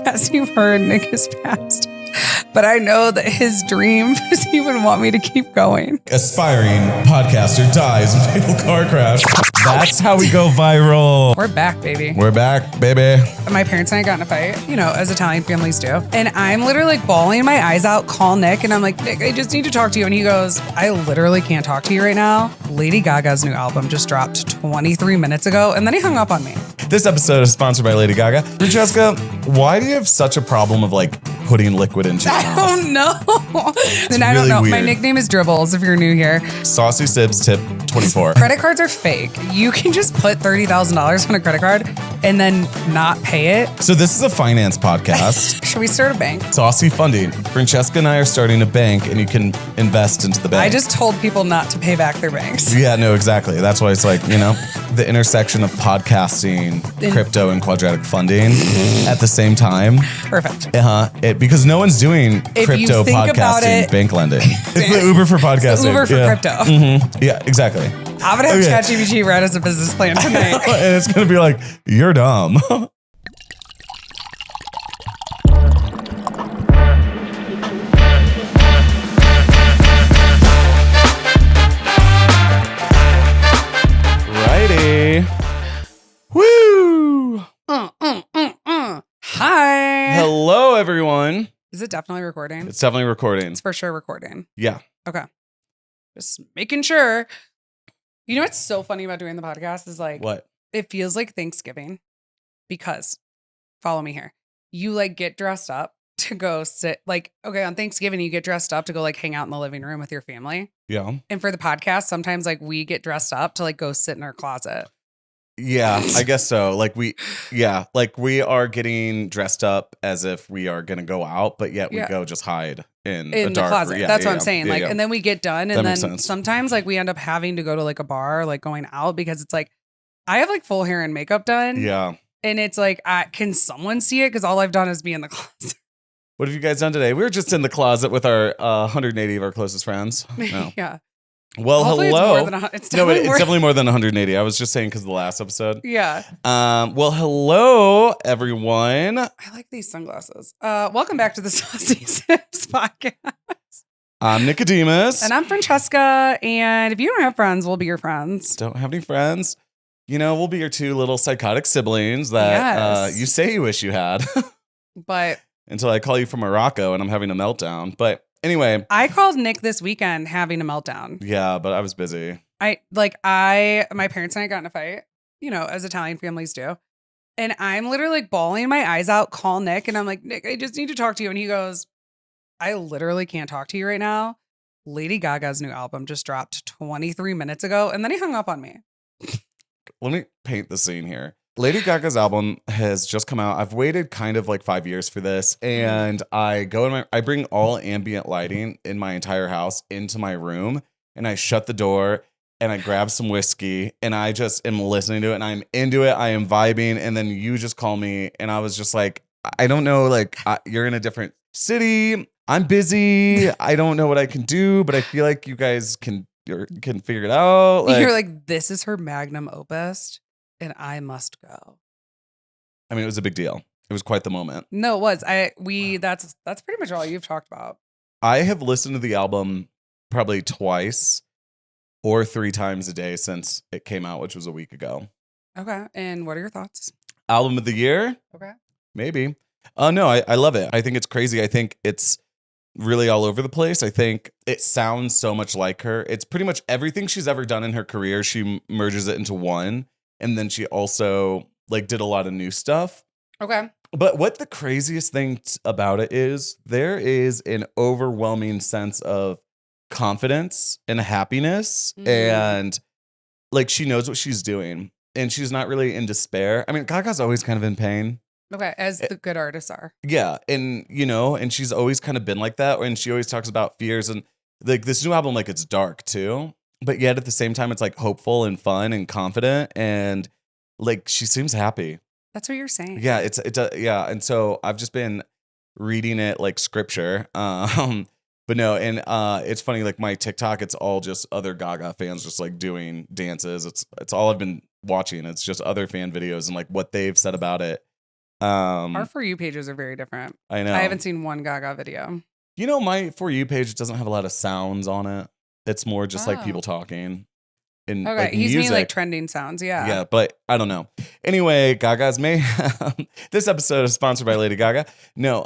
as you've heard, Nick has passed. But I know that his dream is he would want me to keep going. Aspiring podcaster dies in fatal car crash. That's how we go viral. We're back, baby. We're back, baby. My parents and I got in a fight, as Italian families do. And I'm literally like bawling my eyes out, call Nick, and I'm like, Nick, I just need to talk to you. And he goes, I literally can't talk to you right now. Lady Gaga's new album just dropped 23 minutes ago. And then he hung up on me. This episode is sponsored by Lady Gaga. Francesca, why do you have such a problem of like putting liquid into your mouth? I don't know. And I don't really know. weird. My nickname is Dribbles if you're new here. Saucy Sibz tip 24. Credit cards are fake. You can just put $30,000 on a credit card and then not pay it. So this is a finance podcast. Should we start a bank? Saucy funding. Francesca and I are starting a bank and you can invest into the bank. I just told people not to pay back their banks. Yeah, no, exactly. That's why it's like, the intersection of podcasting, crypto, and quadratic funding at the same time. Perfect. Because no one's doing crypto, podcasting, bank lending. It's the Uber for podcasting. Uber for crypto. Mm-hmm. Yeah, exactly. I'm going to have ChatGPT write us a business plan tonight. And it's going to be like, you're dumb. Righty. Woo! Hi. Hello, everyone. Is it definitely recording? It's definitely recording. It's for sure recording. Yeah. Okay. Just making sure. You know what's so funny about doing the podcast is like, What? It feels like Thanksgiving because, follow me here, you like get dressed up to go sit, like, okay, on Thanksgiving, you get dressed up to go like hang out in the living room with your family. Yeah. And for the podcast, sometimes like we get dressed up to like go sit in our closet. Yeah, I guess so. Like we are getting dressed up as if we are going to go out, but yet we go just hide in the dark closet. Yeah, That's what I'm saying. Yeah, like, and then we get done, and then sense. sometimes like we end up having to go to like a bar, like going out because it's like I have like full hair and makeup done. Yeah. And it's like, can someone see it? Because all I've done is be in the closet. What have you guys done today? We were just in the closet with our 180 of our closest friends. No. Yeah. Well, hopefully hello. It's definitely it's definitely more than 180. I was just saying because of the last episode. Yeah. Well, hello, everyone. I like these sunglasses. Welcome back to the Saucy Sibz podcast. I'm Nicodemus. And I'm Francesca. And if you don't have friends, we'll be your friends. Don't have any friends. We'll be your two little psychotic siblings that you say you wish you had. But until I call you from Morocco and I'm having a meltdown. But anyway. I called Nick this weekend having a meltdown. Yeah, but I was busy. My parents and I got in a fight, as Italian families do. And I'm literally like bawling my eyes out, call Nick. And I'm like, Nick, I just need to talk to you. And he goes, I literally can't talk to you right now. Lady Gaga's new album just dropped 23 minutes ago. And then he hung up on me. Let me paint the scene here. Lady Gaga's album has just come out. I've waited kind of like 5 years for this. And I bring all ambient lighting in my entire house into my room. And I shut the door and I grab some whiskey and I just am listening to it and I'm into it. I am vibing. And then you just call me and I was just like, I don't know, like you're in a different city. I'm busy. I don't know what I can do, but I feel like you guys can figure it out. You're like, this is her magnum opus and I must go. I mean, it was a big deal. It was quite the moment. No, it was. That's pretty much all you've talked about. I have listened to the album probably twice or 3 times a day since it came out, which was a week ago. Okay. And what are your thoughts? Album of the year? Okay. Maybe. No, I love it. I think it's crazy. I think it's really all over the place. I think it sounds so much like her. It's pretty much everything she's ever done in her career. She merges it into one. And then she also like did a lot of new stuff. Okay. But what the craziest thing about it is there is an overwhelming sense of confidence and happiness. And like she knows what she's doing and she's not really in despair. I mean, Gaga's always kind of in pain. Okay, as the good artists are. Yeah, and and she's always kind of been like that, and she always talks about fears and like this new album, like it's dark too, but yet at the same time it's like hopeful and fun and confident, and like she seems happy. That's what you're saying. Yeah, it's yeah, and so I've just been reading it like scripture, but no, and it's funny, like my TikTok, it's all just other Gaga fans just like doing dances. It's all I've been watching. It's just other fan videos and like what they've said about it. Our For You pages are very different. I know. I haven't seen one Gaga video. You know, my For You page doesn't have a lot of sounds on it. It's more just like Oh. people talking. And Okay, like he's meaning like music. trending sounds. Yeah. Yeah, but I don't know. Anyway, Gaga's Mayhem. This episode is sponsored by Lady Gaga. No,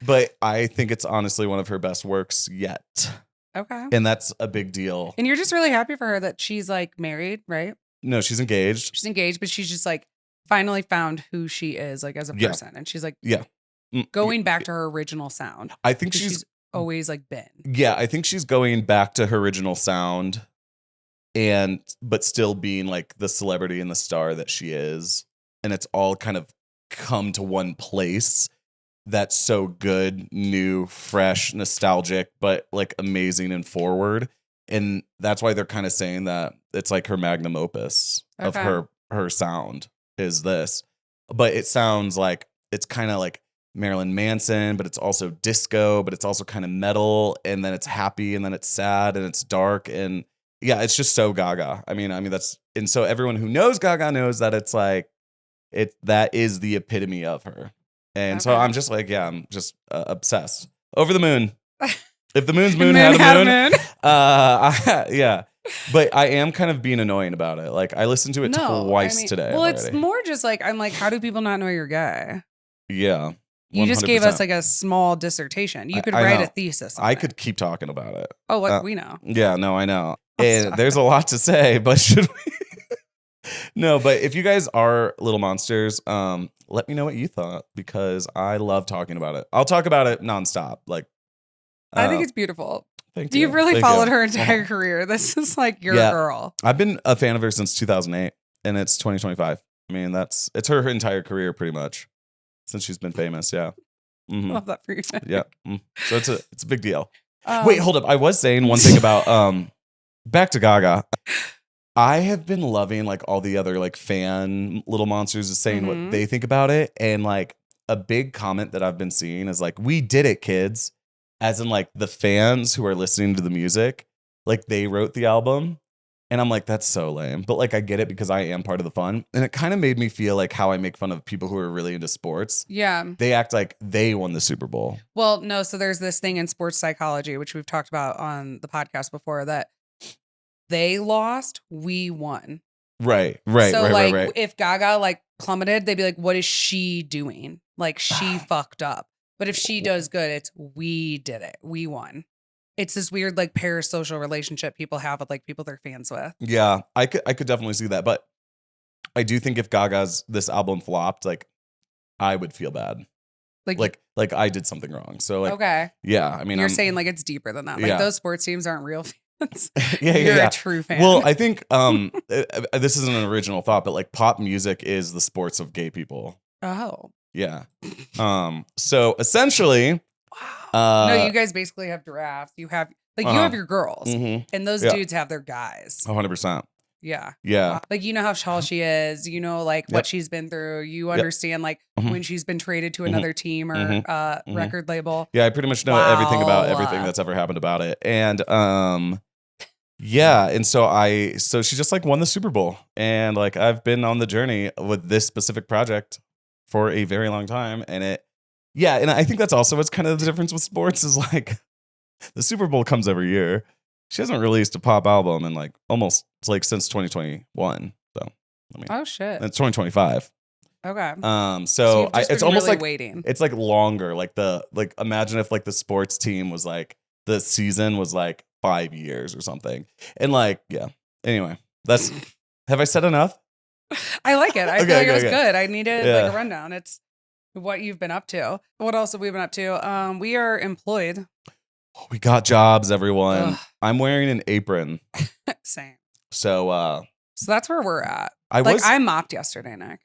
but I think it's honestly one of her best works yet. Okay. And that's a big deal. And you're just really happy for her that she's like married, right? No, she's engaged. She's engaged, but she's just like finally found who she is, like as a person. And she's like going back to her original sound. I think 'Cause she's she's always like been. Yeah, I think she's going back to her original sound but still being like the celebrity and the star that she is. And it's all kind of come to one place that's so good, new, fresh, nostalgic, but like amazing and forward. And that's why they're kind of saying that it's like her magnum opus of her sound is this. But it sounds like it's kind of like Marilyn Manson, but it's also disco, but it's also kind of metal, and then it's happy, and then it's sad, and it's dark, and yeah, it's just so Gaga. I mean that's, and so everyone who knows Gaga knows that it's like that is the epitome of her, and so I'm just like, yeah, I'm just obsessed, over the moon. If the moon's moon had a moon, yeah. But I am kind of being annoying about it. Like I listened to it twice today. Well, already. It's more just like I'm like, how do people not know you're gay? Yeah. 100%. You just gave us like a small dissertation. You could write a thesis on I it. could keep talking about it. Oh, what we know. Yeah, no, I know. And there's a lot to say, but should we? No, but if you guys are little monsters, let me know what you thought, because I love talking about it. I'll talk about it nonstop. Like, I think it's beautiful. Thank you. You've really followed her entire career. This is like your girl. I've been a fan of her since 2008, and it's 2025. I mean, it's her entire career pretty much since she's been famous. Yeah. Mm-hmm. Love that for you. Yeah. So it's a big deal. Wait, hold up. I was saying one thing about back to Gaga. I have been loving like all the other like fan little monsters saying what they think about it, and like a big comment that I've been seeing is like, "We did it, kids," as in like the fans who are listening to the music, like they wrote the album. And I'm like, that's so lame. But like, I get it because I am part of the fun. And it kind of made me feel like how I make fun of people who are really into sports. Yeah. They act like they won the Super Bowl. Well, no. So there's this thing in sports psychology, which we've talked about on the podcast before, that they lost, we won. Right. So like if Gaga like plummeted, they'd be like, what is she doing? Like she fucked up. But if she does good, it's we did it. We won. It's this weird like parasocial relationship people have with like people they're fans with. Yeah, I could definitely see that. But I do think if this album flopped, like I would feel bad. Like I did something wrong. So like, okay. Yeah. I mean, you're saying like it's deeper than that. Like those sports teams aren't real fans. You're a true fan. Well, I think this isn't an original thought, but like pop music is the sports of gay people. Oh. Yeah. So essentially, no, you guys basically have giraffes. You have you have your girls, and those dudes have their guys. 100%. Yeah. Yeah. Like, you know how tall she is, you know, like what she's been through. You understand like when she's been traded to another team or record label. Yeah. I pretty much know everything about everything that's ever happened about it. And, yeah. And so she just like won the Super Bowl, and like, I've been on the journey with this specific project for a very long time. And and I think that's also what's kind of the difference with sports is like the Super Bowl comes every year. She hasn't released a pop album in like almost like since 2021. So I mean, oh shit, it's 2025. Okay. So it's almost really like waiting. It's like longer. Like imagine if like the sports team was like the season was like 5 years or something. And like Anyway, have I said enough? I like it. I feel like it was good. I needed like a rundown. It's what you've been up to. What else have we been up to? We are employed. We got jobs, everyone. Ugh. I'm wearing an apron. Same. So that's where we're at. I mopped yesterday, Nick.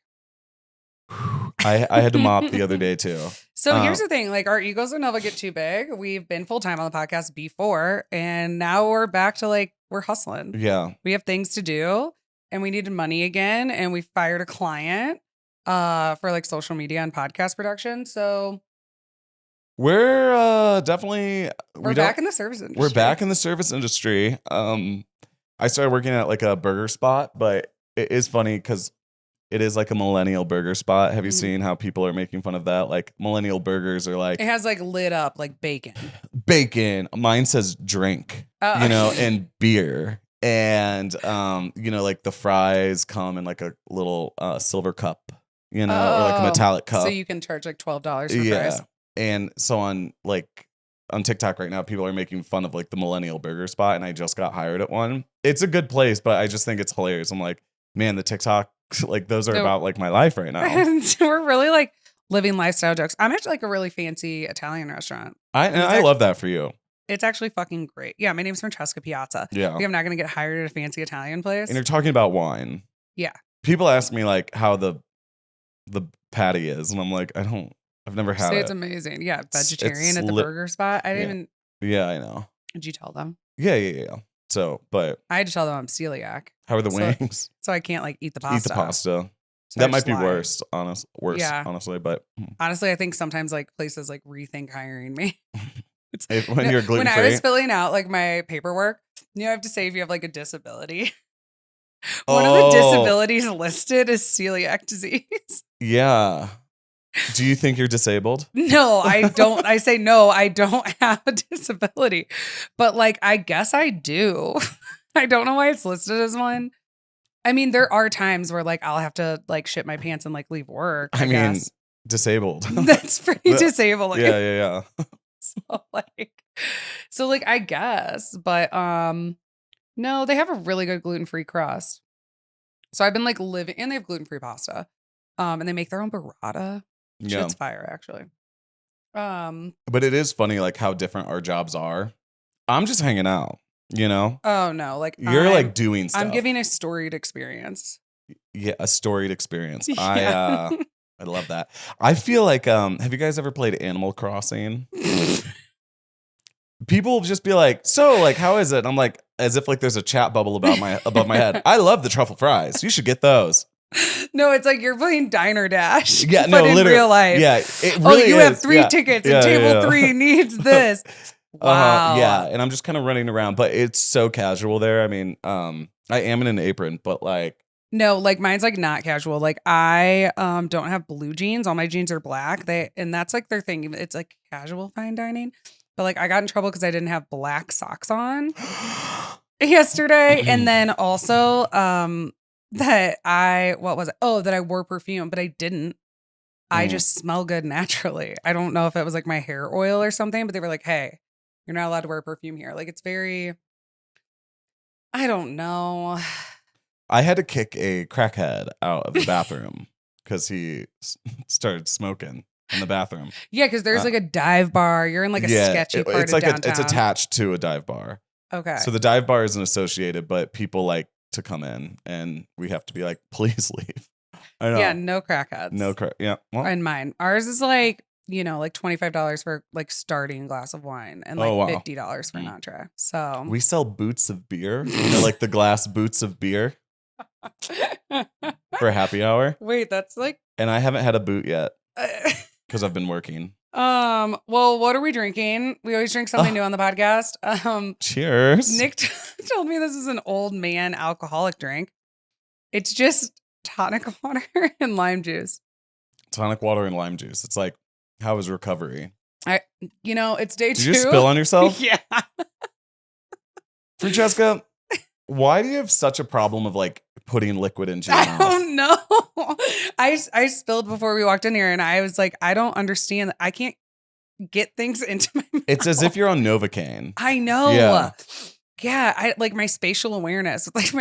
I had to mop the other day too. So here's the thing, like our egos will never get too big. We've been full-time on the podcast before, and now we're back to like we're hustling. Yeah. We have things to do, and we needed money again, and we fired a client for like social media and podcast production. So we're definitely we're back in the service industry. We're back in the service industry. I started working at like a burger spot, but it is funny because It is like a millennial burger spot. Have you seen how people are making fun of that? Like millennial burgers are like It has like lit up like bacon. bacon. Mine says drink, and beer. And like the fries come in like a little silver cup, or like a metallic cup. So you can charge like $12 for fries. And so on TikTok right now, people are making fun of like the millennial burger spot, and I just got hired at one. It's a good place, but I just think it's hilarious. I'm like, man, the TikTok, like those are about like my life right now. We're really like living lifestyle jokes. I'm at like a really fancy Italian restaurant. I love that for you. It's actually fucking great. Yeah, my name's Francesca Piazza. Yeah. I'm not going to get hired at a fancy Italian place. And you're talking about wine. Yeah. People ask me like how the patty is, and I'm like, I've never had it. It's amazing. Yeah, vegetarian at the burger spot. I didn't even. Yeah, I know. Did you tell them? Yeah. So, but I had to tell them I'm celiac. How are the wings? So I can't like eat the pasta. Eat the pasta. So that might be worse, honestly. But honestly, I think sometimes like places like rethink hiring me. When you're gluten-free? When I was filling out like my paperwork, I have to say if you have like a disability. One of the disabilities listed is celiac disease. Yeah. Do you think you're disabled? No, I don't. I say no, I don't have a disability. But like, I guess I do. I don't know why it's listed as one. I mean, there are times where like I'll have to like shit my pants and like leave work. I mean, disabled. That's pretty disabling. Yeah. So like I guess, but no, they have a really good gluten-free crust. So I've been like living, and they have gluten-free pasta. And they make their own burrata. Shit's fire, actually. But it is funny like how different our jobs are. I'm just hanging out, Oh no, like you're like doing stuff. I'm giving a storied experience. Yeah, a storied experience. Yeah. I love that. I feel like have you guys ever played Animal Crossing? People will just be like, so like how is it? And I'm like, as if like there's a chat bubble above my head. I love the truffle fries. You should get those. No, it's like you're playing Diner Dash. Yeah, but in real life. Yeah, it really you have 3 tickets and table 3 needs this. Wow. Yeah, and I'm just kind of running around, but it's so casual there. I mean, I am in an apron, but like no, like mine's like not casual. Like I don't have blue jeans. All my jeans are black. And that's like their thing. It's like casual fine dining. But like I got in trouble because I didn't have black socks on yesterday. And then also that I wore perfume, but I didn't. I just smell good naturally. I don't know if it was like my hair oil or something, but they were like, hey, you're not allowed to wear perfume here. Like it's very, I don't know. I had to kick a crackhead out of the bathroom because he started smoking in the bathroom. Yeah, because there's like a dive bar. You're in like a sketchy part it's of like downtown. It's attached to a dive bar. Okay. So the dive bar isn't associated, but people like to come in, and we have to be like, please leave. I know. Yeah, no crackheads. No crack. Yeah. Well, and mine. Ours is like, like $25 for like starting glass of wine and like $50 for an entree. So we sell boots of beer, like the glass boots of beer for happy hour. Wait, that's like. And I haven't had a boot yet because I've been working. Well, what are we drinking? We always drink something new on the podcast. Cheers. Nick told me this is an old man alcoholic drink. It's just tonic water and lime juice. Tonic water and lime juice. It's like, how is recovery? It's day 2. Did you spill on yourself? Yeah. Francesca, why do you have such a problem of like putting liquid into your mouth? I don't know. I spilled before we walked in here, and I was like, I don't understand. I can't get things into my mouth. It's as if you're on Novocaine. I know. Yeah. I like my spatial awareness with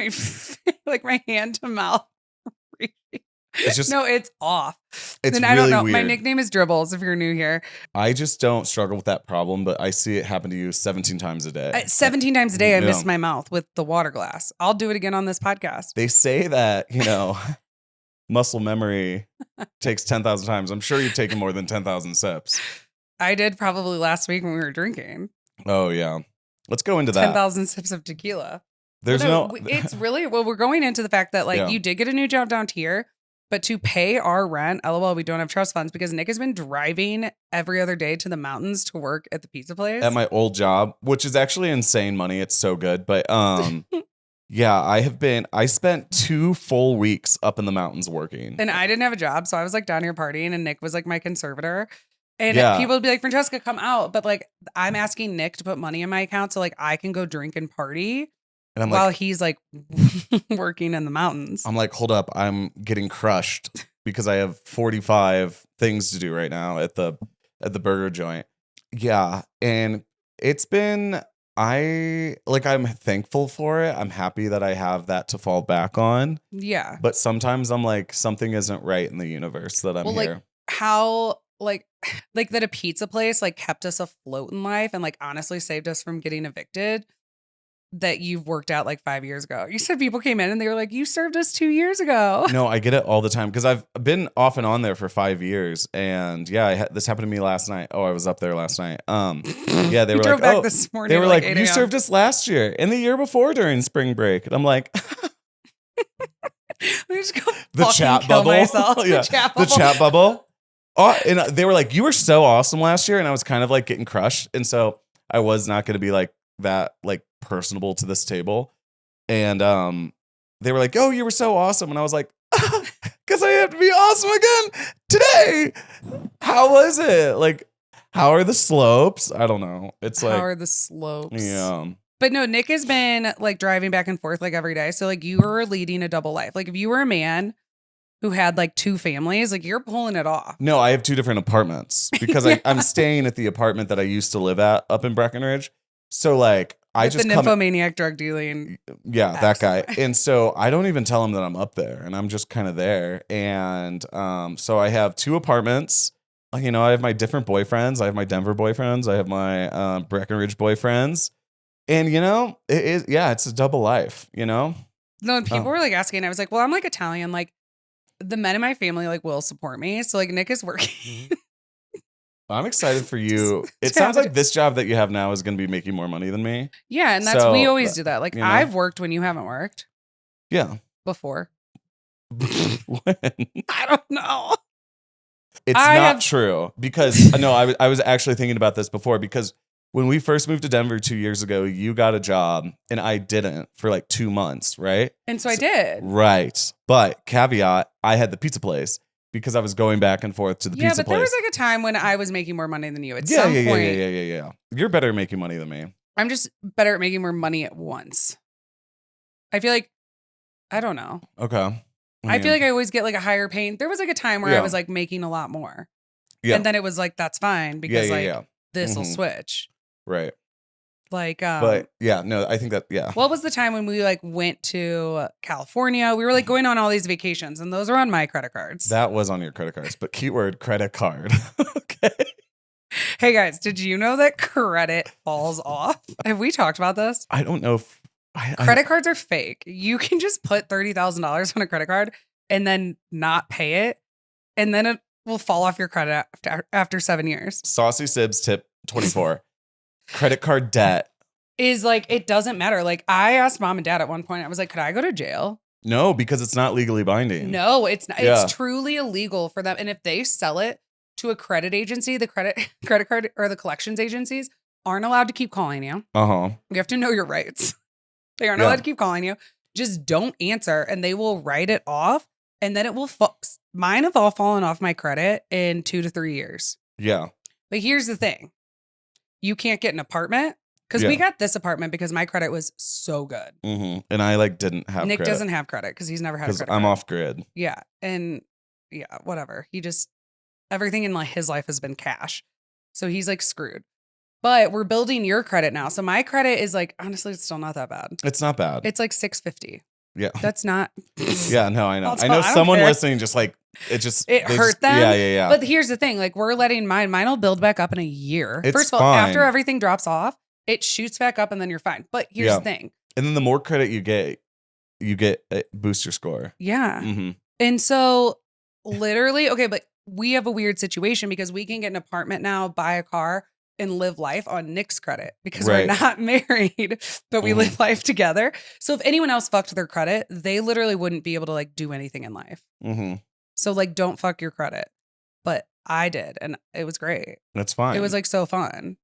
like my hand to mouth. It's just it's off. It's and really I don't know. weird. My nickname is Dribbles if you're new here. I just don't struggle with that problem, but I see it happen to you 17 times a day. 17 times a day, I miss my mouth with the water glass. I'll do it again on this podcast. They say that, muscle memory takes 10,000 times. I'm sure you've taken more than 10,000 sips. I did probably last week when we were drinking. Oh, yeah. Let's go into that. 10,000 sips of tequila. It's really, we're going into the fact that you did get a new job down here. But to pay our rent, LOL, we don't have trust funds because Nick has been driving every other day to the mountains to work at the pizza place. At my old job, which is actually insane money. It's so good. But, Yeah, I spent 2 full weeks up in the mountains working. And I didn't have a job, so I was like down here partying, and Nick was like my conservator. And Yeah. people would be like, Francesca, come out. But like, I'm asking Nick to put money in my account so like I can go drink and party And I'm while like, he's like working in the mountains. I'm like, hold up, I'm getting crushed because I have 45 things to do right now at the burger joint. Yeah, and it's been I'm thankful for it. I'm happy that I have that to fall back on. Yeah. But sometimes I'm like, something isn't right in the universe that I'm Well, here. like how like that a pizza place like kept us afloat in life and like honestly saved us from getting evicted that you've worked out like 5 years ago. You said people came in and they were like, you served us 2 years ago. No, I get it all the time because I've been off and on there for 5 years, and yeah, this happened to me last night. Oh, I was up there last night. Yeah, they We were drove like, back oh, this morning they were at, like, 8 you a.m. served us last year and the year before during spring break, and I'm like, Let me just go the fucking chat kill bubble, myself. yeah, the chat bubble. Oh, and they were like, you were so awesome last year, and I was kind of like getting crushed, and so I was not going to be like that, like personable to this table. And they were like, oh, you were so awesome. And I was like, because I have to be awesome again today. How was it? Like, how are the slopes? I don't know. It's How like, are the slopes? yeah. But no, Nick has been like driving back and forth like every day. So like you were leading a double life. Like if you were a man who had like 2 families, like you're pulling it off. No, I have 2 different apartments because Yeah. I'm staying at the apartment that I used to live at up in Breckenridge. So like, I With just the come. nymphomaniac drug dealing. Yeah, that guy. Excellent. And so I don't even tell him that I'm up there, and I'm just kind of there. And so I have 2 apartments. You know, I have my different boyfriends. I have my Denver boyfriends. I have my Breckenridge boyfriends. And you know, it's a double life. You know. No, and people Oh. were like asking. I was like, well, I'm like Italian. Like the men in my family like will support me. So like Nick is working. I'm excited for you. It to sounds have like this job that you have now is going to be making more money than me. Yeah, and that's So, we always do that. Like you know? I've worked when you haven't worked Yeah. before. When? I don't know. It's not true because no, I was actually thinking about this before because when we first moved to Denver 2 years ago, you got a job and I didn't for like 2 months, right? And so I did. Right. But caveat, I had the pizza place because I was going back and forth to the pizza but place. there was like a time when I was making more money than you. At yeah, some yeah, point, yeah. You're better at making money than me. I'm just better at making more money at once. I feel like, I don't know. Okay. I feel like I always get like a higher pay. There was like a time where I was like making a lot more. Yeah. And then it was like, that's fine because this will switch. Right. Like, but yeah, no, I think that, yeah. What was the time when we like went to California? We were like going on all these vacations and those are on my credit cards. That was on your credit cards, but keyword credit card. Okay. Hey guys, did you know that credit falls off? Have we talked about this? I don't know if credit cards are fake. You can just put $30,000 on a credit card and then not pay it. And then it will fall off your credit after 7 years. Saucy Sibz tip 24. Credit card debt is like, it doesn't matter. Like I asked mom and dad at one point, I was like, could I go to jail? No, because it's not legally binding. No, it's not. Yeah. It's truly illegal for them. And if they sell it to a credit agency, the credit card or the collections agencies aren't allowed to keep calling you. Uh-huh. You have to know your rights. They aren't allowed to keep calling you. Just don't answer and they will write it off. And then it will mine have all fallen off my credit in 2 to 3 years. Yeah. But here's the thing. You can't get an apartment because we got this apartment because my credit was so good. Mm-hmm. And I like didn't have Nick credit. doesn't have credit because he's never had a credit I'm card. off grid. Yeah. And yeah, whatever. He just, everything in like his life has been cash. So he's like screwed. But we're building your credit now. So my credit is like, honestly, it's still not that bad. It's not bad. It's like 650. Yeah. That's not. Yeah, no, I know. I know someone listening just like, it hurt them. Yeah. But here's the thing. Like we're letting mine will build back up in a year. It's First of all, after everything drops off, it shoots back up and then you're fine. But here's the thing. And then the more credit you get boost your score. Yeah. Mm-hmm. And so literally, okay, but we have a weird situation because we can get an apartment now, buy a car, and live life on Nick's credit because we're not married, but we live life together. So if anyone else fucked their credit, they literally wouldn't be able to like do anything in life. Mm-hmm. So like, don't fuck your credit. But I did, and it was great. That's fine. It was like so fun.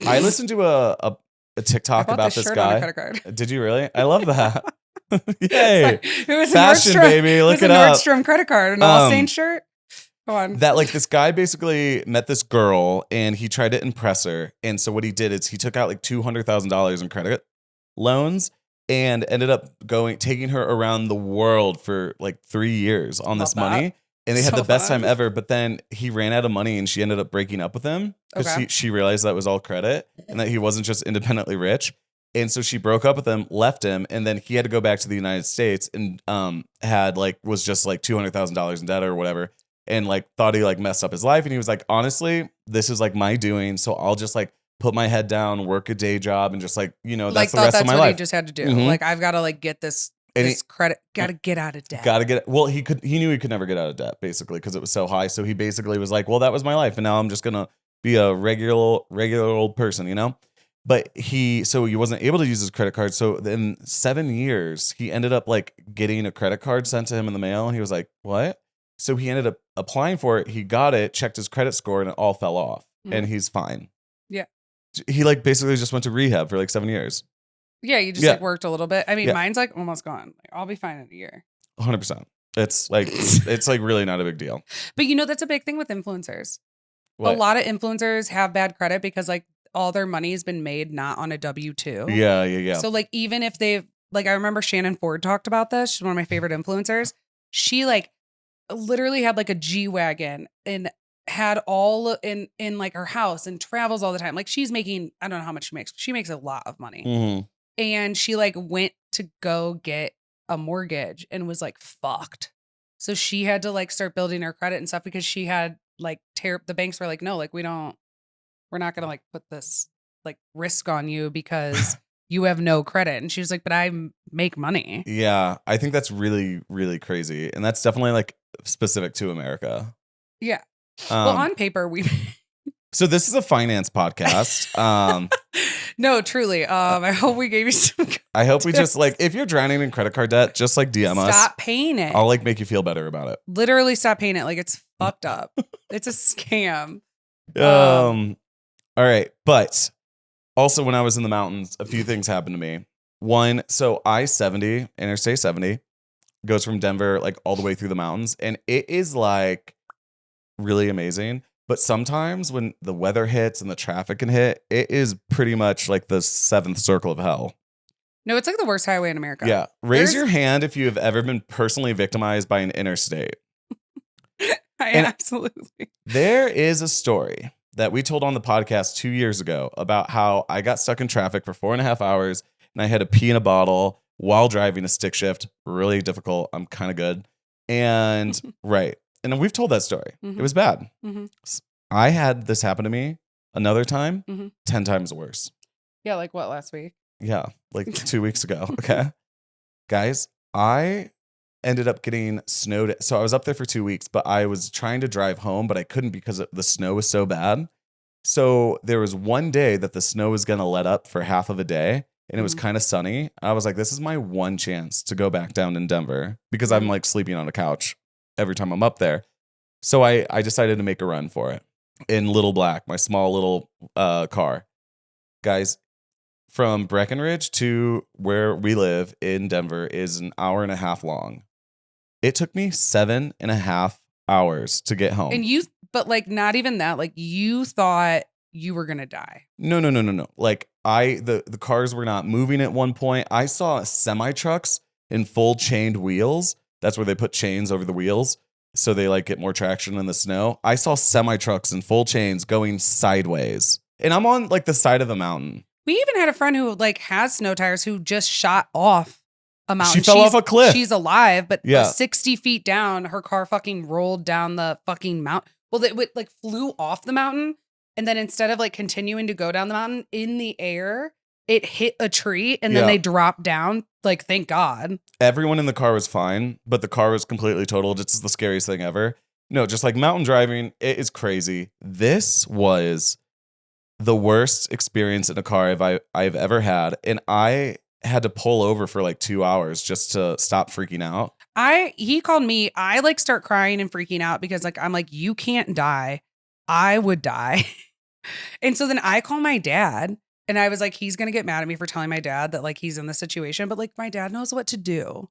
I listened to a I TikTok bought about this this shirt on a guy. credit card. Did you really? I love that. Sorry. Yay. It was Fashion, a Nordstrom, baby. Look it was it a up. Nordstrom credit card, an All Saints shirt. Go on. That like this guy basically met this girl and he tried to impress her. And so what he did is he took out like $200,000 in credit loans and ended up taking her around the world for like 3 years on Love this that. money. And they had So the best fun. time ever. But then he ran out of money and she ended up breaking up with him because Okay. she realized that was all credit and that he wasn't just independently rich. And so she broke up with him, left him, and then he had to go back to the United States and was just like $200,000 in debt or whatever. And like thought he like messed up his life. And he was like, honestly, this is like my doing. So I'll just like put my head down, work a day job, and just like, that's Like the thought rest that's of my what life. he just had to do. Mhm. Like I've got to like get this And this credit. Got to get out of debt. He knew he could never get out of debt basically because it was so high. So he basically was like, well, that was my life. And now I'm just going to be a regular old person, But he wasn't able to use his credit card. So in 7 years, he ended up like getting a credit card sent to him in the mail. And he was like, what? So he ended up applying for it. He got it, checked his credit score, and it all fell off. And he's fine. Yeah. He like basically just went to rehab for like 7 years. Yeah, you just like worked a little bit. I mean, mine's like almost gone. Like, I'll be fine in a year. 100%. It's like really not a big deal. But that's a big thing with influencers. What? A lot of influencers have bad credit because like all their money has been made not on a W-2. Yeah. So like even if they've like I remember Shannon Ford talked about this. She's one of my favorite influencers. She like literally had like a G-Wagon and had all in like her house and travels all the time. Like she's making, I don't know how much she makes. She makes a lot of money. Mm-hmm. And she like went to go get a mortgage and was like fucked. So she had to like start building her credit and stuff because she had like the banks were like, no, like we're not gonna like put this like risk on you because you have no credit. And she was like, but I make money. Yeah, I think that's really, really crazy. And that's definitely like specific to America. Yeah. Well, on paper, So this is a finance podcast. No, truly. I hope we gave you some. I hope we just like, if you're drowning in credit card debt, just like DM us. Stop paying it. I'll like make you feel better about it. Literally stop paying it. Like it's fucked up. It's a scam. All right. But also when I was in the mountains, a few things happened to me. One, so I-70, Interstate 70, goes from Denver like all the way through the mountains. And it is like really amazing. But sometimes when the weather hits and the traffic can hit, it is pretty much like the seventh circle of hell. No, it's like the worst highway in America. Yeah. Raise your hand if you have ever been personally victimized by an interstate. Absolutely. There is a story that we told on the podcast 2 years ago about how I got stuck in traffic for 4.5 hours and I had to pee in a bottle while driving a stick shift. Really difficult. I'm kind of good. And right. And we've told that story. Mm-hmm. It was bad. Mm-hmm. I had this happen to me another time, mm-hmm. 10 times worse. Yeah, like what, last week? Yeah, like 2 weeks ago. Okay. Guys, I ended up getting snowed. So I was up there for 2 weeks, but I was trying to drive home, but I couldn't because the snow was so bad. So there was one day that the snow was going to let up for half of a day. And it was kind of sunny. I was like, this is my one chance to go back down in Denver because I'm like sleeping on a couch every time I'm up there. So I decided to make a run for it in Little Black, my small little car. Guys, from Breckenridge to where we live in Denver is an hour and a half long. It took me 7.5 hours to get home. But like not even that, like you thought you were going to die. No. Like the cars were not moving at one point. I saw semi trucks in full chained wheels. That's where they put chains over the wheels so they like get more traction in the snow. I saw semi trucks in full chains going sideways. And I'm on like the side of the mountain. We even had a friend who like has snow tires who just shot off a mountain. She fell off a cliff. She's alive, but yeah. 60 feet down, her car fucking rolled down the fucking mountain. Well, it like flew off the mountain. And then instead of like continuing to go down the mountain in the air, it hit a tree and then they dropped down. Like, thank God. Everyone in the car was fine, but the car was completely totaled. It's the scariest thing ever. No, just like mountain driving, it is crazy. This was the worst experience in a car I've ever had. And I had to pull over for like 2 hours just to stop freaking out. He called me. I like start crying and freaking out because like, I'm like, you can't die. I would die. And so then I call my dad And I was like, he's going to get mad at me for telling my dad that like he's in this situation, but like my dad knows what to do.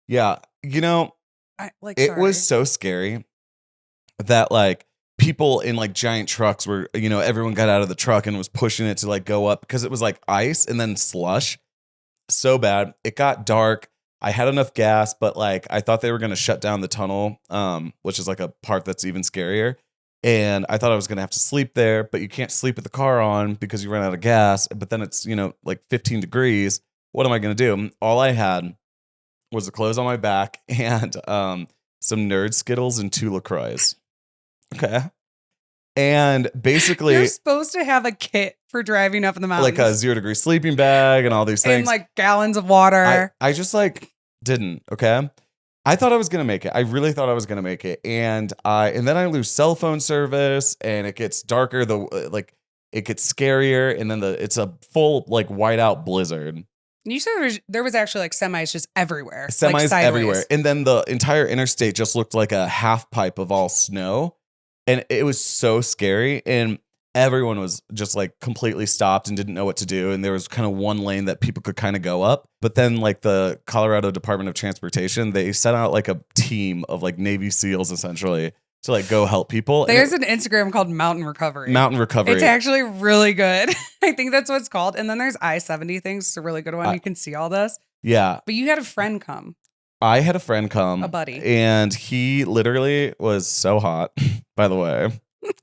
Yeah. You know, It was so scary that like people in like giant trucks were, you know, everyone got out of the truck and was pushing it to like go up because it was like ice and then slush. So bad. It got dark. I had enough gas, but like I thought they were going to shut down the tunnel, which is like a part that's even scarier. And I thought I was going to have to sleep there, but you can't sleep with the car on because you run out of gas. But then it's, you know, like 15 degrees. What am I going to do? All I had was the clothes on my back and some Nerd Skittles and 2 LaCroix. Okay. And basically, you're supposed to have a kit for driving up in the mountains, like a 0 degree sleeping bag and all these things, and like gallons of water. I just like didn't. Okay. I thought I was gonna make it. I really thought I was gonna make it, and then I lose cell phone service, and it gets darker. Like it gets scarier, and then it's a full like whiteout blizzard. You said there was actually like semis just everywhere, Semis like everywhere, and then the entire interstate just looked like a half pipe of all snow, and it was so scary. And everyone was just like completely stopped and didn't know what to do. And there was kind of one lane that people could kind of go up. But then like the Colorado Department of Transportation, they sent out like a team of like Navy SEALs essentially to like go help people. There's an Instagram called Mountain Recovery. Mountain Recovery. It's actually really good. I think that's what it's called. And then there's I-70 things. It's a really good one. You can see all this. Yeah. But you had a friend come. I had a friend come. A buddy. And he literally was so hot, by the way.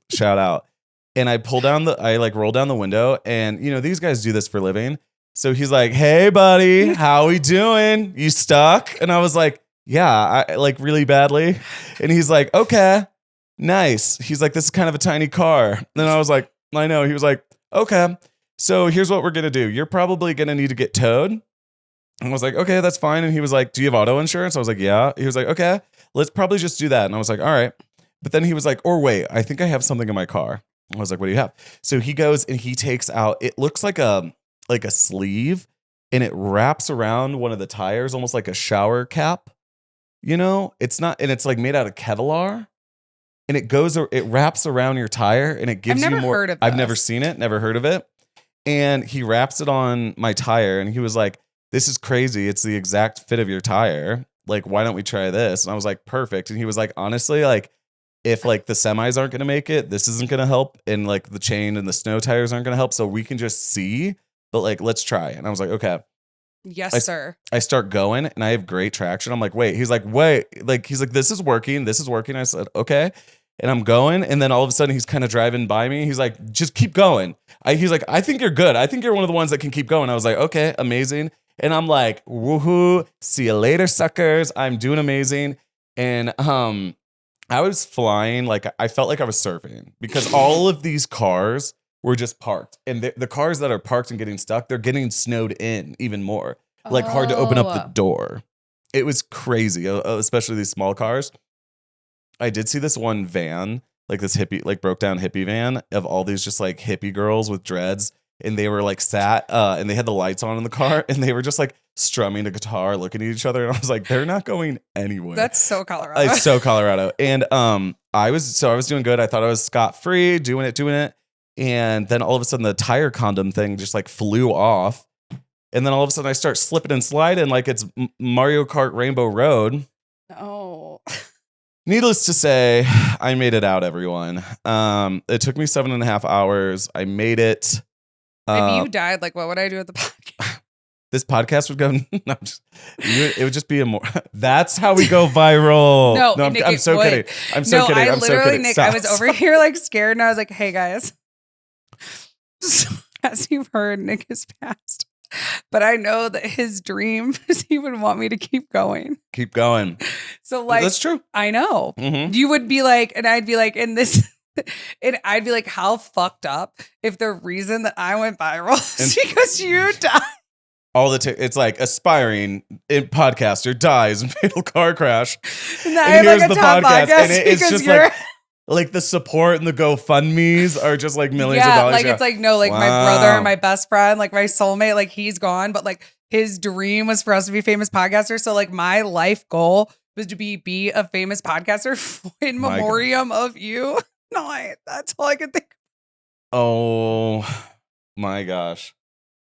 Shout out. And I roll down the window, and you know, these guys do this for a living. So he's like, "Hey buddy, how we doing? You stuck?" And I was like, "Yeah, I like really badly." And he's like, "Okay, nice." He's like, "This is kind of a tiny car." And I was like, "I know." He was like, "Okay, so here's what we're going to do. You're probably going to need to get towed." And I was like, "Okay, that's fine." And he was like, "Do you have auto insurance?" I was like, "Yeah." He was like, "Okay, let's probably just do that." And I was like, "All right." But then he was like, "Or wait, I think I have something in my car." I was like, "What do you have?" So he goes and he takes out, it looks like a sleeve, and it wraps around one of the tires, almost like a shower cap. You know, it's not, and it's like made out of Kevlar, and it wraps around your tire, and it gives you more. I've never heard of this. I've never seen it, never heard of it. And he wraps it on my tire, and he was like, "This is crazy. It's the exact fit of your tire. Like, why don't we try this?" And I was like, "Perfect." And he was like, "Honestly, like, if like the semis aren't going to make it, this isn't going to help. And like the chain and the snow tires aren't going to help. So we can just see, but like, let's try." And I was like, "Okay." Yes, sir. I start going and I have great traction. I'm like, "Wait." He's like, "Wait." Like, he's like, "This is working. This is working." I said, "Okay." And I'm going. And then all of a sudden he's kind of driving by me. He's like, "Just keep going." He's like, "I think you're good. I think you're one of the ones that can keep going." I was like, "Okay, amazing." And I'm like, "Woohoo. See you later, suckers. I'm doing amazing." And, I was flying, like I felt like I was surfing because all of these cars were just parked, and the cars that are parked and getting stuck, they're getting snowed in even more, like hard to open up the door. It was crazy, especially these small cars. I did see this one van, like this hippie, like broke down hippie van of all these just like hippie girls with dreads, and they were like sat, and they had the lights on in the car, and they were just like strumming a guitar, looking at each other, and I was like, they're not going anywhere. That's so Colorado. It's so Colorado. And I was doing good. I thought I was scot-free, doing it. And then all of a sudden the tire condom thing just like flew off. And then all of a sudden I start slipping and sliding like it's Mario Kart Rainbow Road. Oh. Needless to say, I made it out, everyone. It took me 7.5 hours. I made it. If you died, like, what would I do with the podcast? This podcast would go. No, it would just be a more. That's how we go viral. No, I'm, Nick, I'm so kidding. I'm so kidding. I'm so kidding. Nick, I was over here like scared, and I was like, "Hey guys," so, as you've heard, Nick has passed, but I know that his dream is he would want me to keep going. Keep going. So like, that's true. I know. Mm-hmm. You would be like, and I'd be like, in this. And I'd be like, how fucked up if the reason that I went viral is because you died. All it's like aspiring podcaster dies in fatal car crash. And here's like the podcast, and it's just like the support and the GoFundMe's are just like millions of dollars. Like it's like no, like my brother, my best friend, like my soulmate, like he's gone, but like his dream was for us to be famous podcasters. So like my life goal was to be a famous podcaster in memoriam of you. No, that's all I could think. Oh My gosh.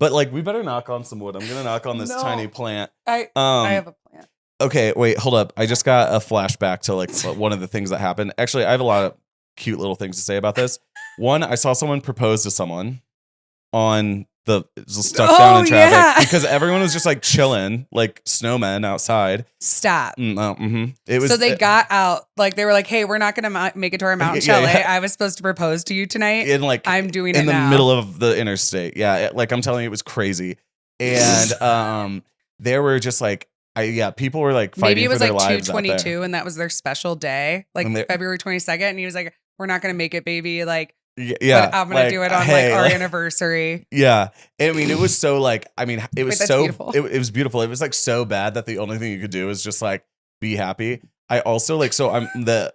But like, we better knock on some wood. I'm gonna knock on this No. tiny plant. I have a plan. Okay, wait, hold up. I just got a flashback to like one of the things that happened. Actually, I have a lot of cute little things to say about this. One, I saw someone propose to someone on the stuck down in traffic because everyone was just like chilling, like snowmen outside. Stop. It was so they got out, like they were like, "Hey, we're not gonna make it to our mountain chalet. I was supposed to propose to you tonight. I'm doing it in the now." middle of the interstate. Yeah, like I'm telling you, it was crazy. And they were just like, people were like fighting. Maybe it was for their like lives 2/22, and that was their special day, like February 22nd. And he was like, "We're not gonna make it, baby. Like, but I'm gonna do it on like our anniversary." Yeah, I mean, it was so like, I mean, it was so beautiful. It was beautiful. It was like so bad that the only thing you could do is just like be happy. I also like, so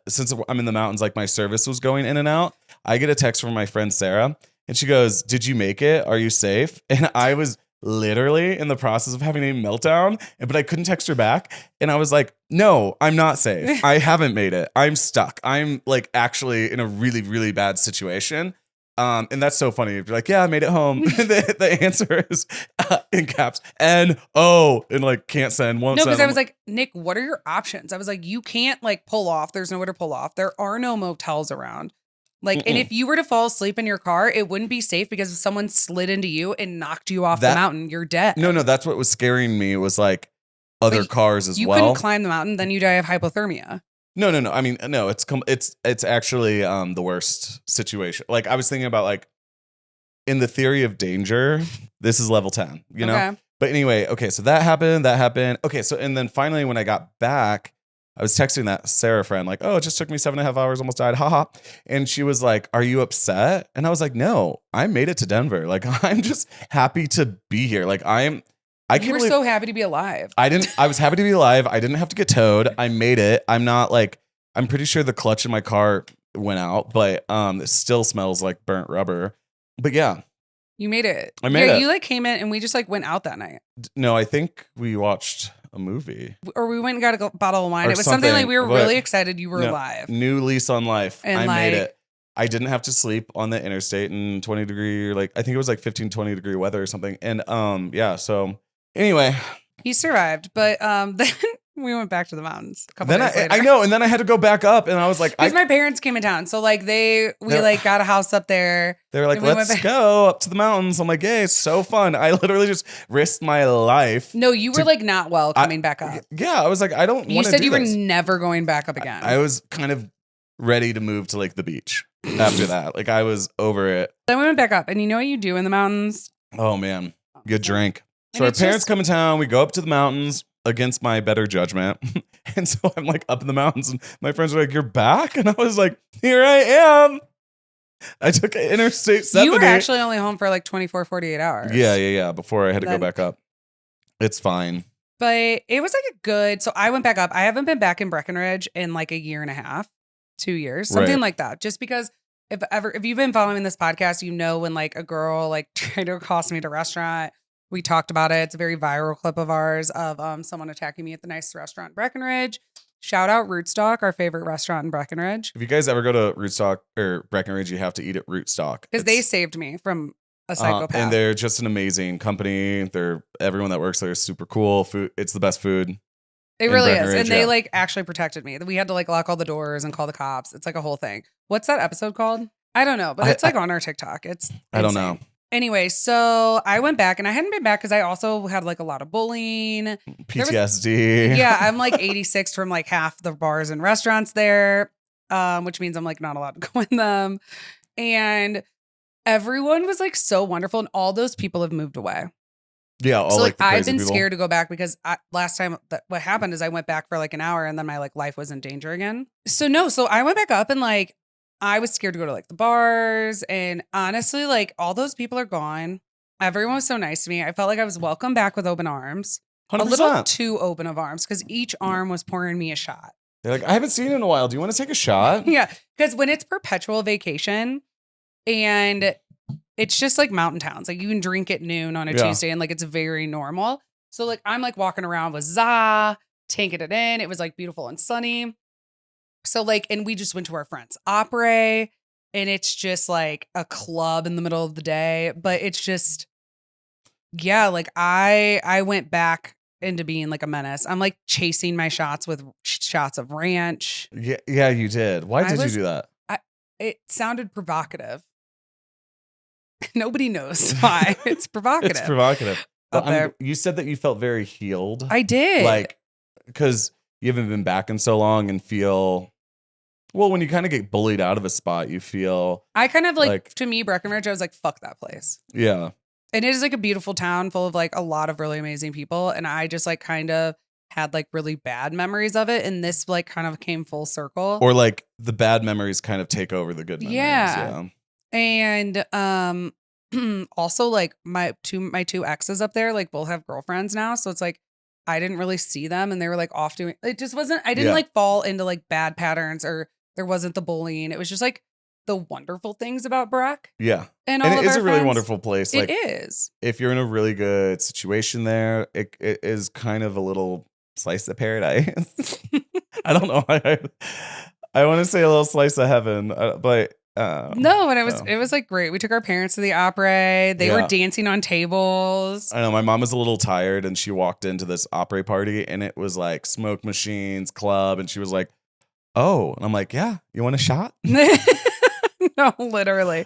since I'm in the mountains, like my service was going in and out. I get a text from my friend Sarah, and she goes, "Did you make it? Are you safe?" And I was literally in the process of having a meltdown, but I couldn't text her back. And I was like, "No, I'm not safe. I haven't made it. I'm stuck. I'm like actually in a really, really bad situation." And that's so funny. You're like, "Yeah, I made it home." the answer is in caps and like can't send, won't No, send. because I was like, "Nick, what are your options?" I was like, "You can't like pull off. There's nowhere to pull off. There are no motels around. Like, and if you were to fall asleep in your car, it wouldn't be safe because if someone slid into you and knocked you off the mountain, you're dead." No, that's what was scaring me was like other cars as you well. You couldn't climb the mountain, then you die of hypothermia. No. I mean, no, it's actually the worst situation. Like I was thinking about like in the theory of danger, this is level 10, you know? Okay. But anyway, okay, so that happened. Okay, so and then finally when I got back, I was texting that Sarah friend, like, "Oh, it just took me 7.5 hours, almost died. Haha." And she was like, "Are you upset?" And I was like, "No, I made it to Denver. Like, I'm just happy to be here. Like, I You were so happy to be alive. I was happy to be alive. I didn't have to get towed. I made it. I'm pretty sure the clutch in my car went out, but it still smells like burnt rubber. But yeah. You made it. I made it. You like came in and we just like went out that night. No, I think we watched a movie. Or we went and got a bottle of wine. It was something like we were really excited you were alive. New lease on life. And I made it. I didn't have to sleep on the interstate in 20 degree, like I think it was like 15, 20 degree weather or something. And yeah, so anyway. He survived, but then we went back to the mountains a couple days later. I know, and then I had to go back up, and I was like, because my parents came in town, so like we got a house up there. They were like, "Let's go up to the mountains." I'm like, "Hey, it's so fun!" I literally just risked my life. No, you were like not well coming back up. Yeah, I was like, I don't want to. You said you were never going back up again. I was kind of ready to move to like the beach after that. Like I was over it. Then we went back up, and you know what you do in the mountains? Oh man, good drink. So our parents come in town. We go up to the mountains against my better judgment. And so I'm like up in the mountains and my friends were like, "You're back?" And I was like, "Here I am." I took Interstate 70. You were actually only home for like 24, 48 hours. Yeah. Before I had to go back up. It's fine. But it was like so I went back up. I haven't been back in Breckenridge in like a year and a half, 2 years, something like that. Just because if you've been following this podcast, you know when like a girl like tried to accost me at a restaurant. We talked about it. It's a very viral clip of ours of someone attacking me at the nice restaurant in Breckenridge. Shout out Rootstock, our favorite restaurant in Breckenridge. If you guys ever go to Rootstock or Breckenridge, you have to eat at Rootstock. Because they saved me from a psychopath. And they're just an amazing company. Everyone that works there is super cool. Food, it's the best food. It really is. And they like actually protected me. We had to like lock all the doors and call the cops. It's like a whole thing. What's that episode called? I don't know, but it's like on our TikTok. It's insane. I don't know. Anyway, so I went back and I hadn't been back because I also had like a lot of bullying. PTSD. Yeah, I'm like 86 from like half the bars and restaurants there, which means I'm like not allowed to go in them. And everyone was like so wonderful. And all those people have moved away. Yeah. All so like I've been scared to go back because last time what happened is I went back for like an hour and then my like life was in danger again. So I went back up and like, I was scared to go to like the bars, and honestly, like all those people are gone. Everyone was so nice to me. I felt like I was welcomed back with open arms, 100%. A little too open of arms because each arm was pouring me a shot. They're like, "I haven't seen you in a while. Do you want to take a shot?" Yeah, because when it's perpetual vacation and it's just like mountain towns, like you can drink at noon on a Tuesday and like it's very normal. So like I'm like walking around with za, taking it in. It was like beautiful and sunny. So like, and we just went to our friend's opera and it's just like a club in the middle of the day. But it's just, yeah, like I went back into being like a menace. I'm like chasing my shots with shots of ranch. Yeah, you did. Why did you do that? It sounded provocative. Nobody knows why. It's provocative. It's provocative. Up there. You said that you felt very healed. I did. Like, because you haven't been back in so long and feel, well, when you kind of get bullied out of a spot, you feel. I kind of like to me, Breckenridge, I was like, fuck that place. Yeah. And it is like a beautiful town full of like a lot of really amazing people. And I just like kind of had like really bad memories of it. And this like kind of came full circle. Or like the bad memories kind of take over the good memories. Yeah. And also like my two exes up there like both have girlfriends now. So it's like I didn't really see them and they were like off doing it just wasn't I didn't like fall into like bad patterns or there wasn't the bullying. It was just like the wonderful things about Breck. Yeah. And it is a really wonderful place. Like, it is. If you're in a really good situation there, it is kind of a little slice of paradise. I don't know. I want to say a little slice of heaven, but no, and it was like great. We took our parents to the opera. They were dancing on tables. I know my mom was a little tired and she walked into this opera party and it was like smoke machines, club, and she was like, "Oh," and I'm like, "Yeah, you want a shot?" No, literally.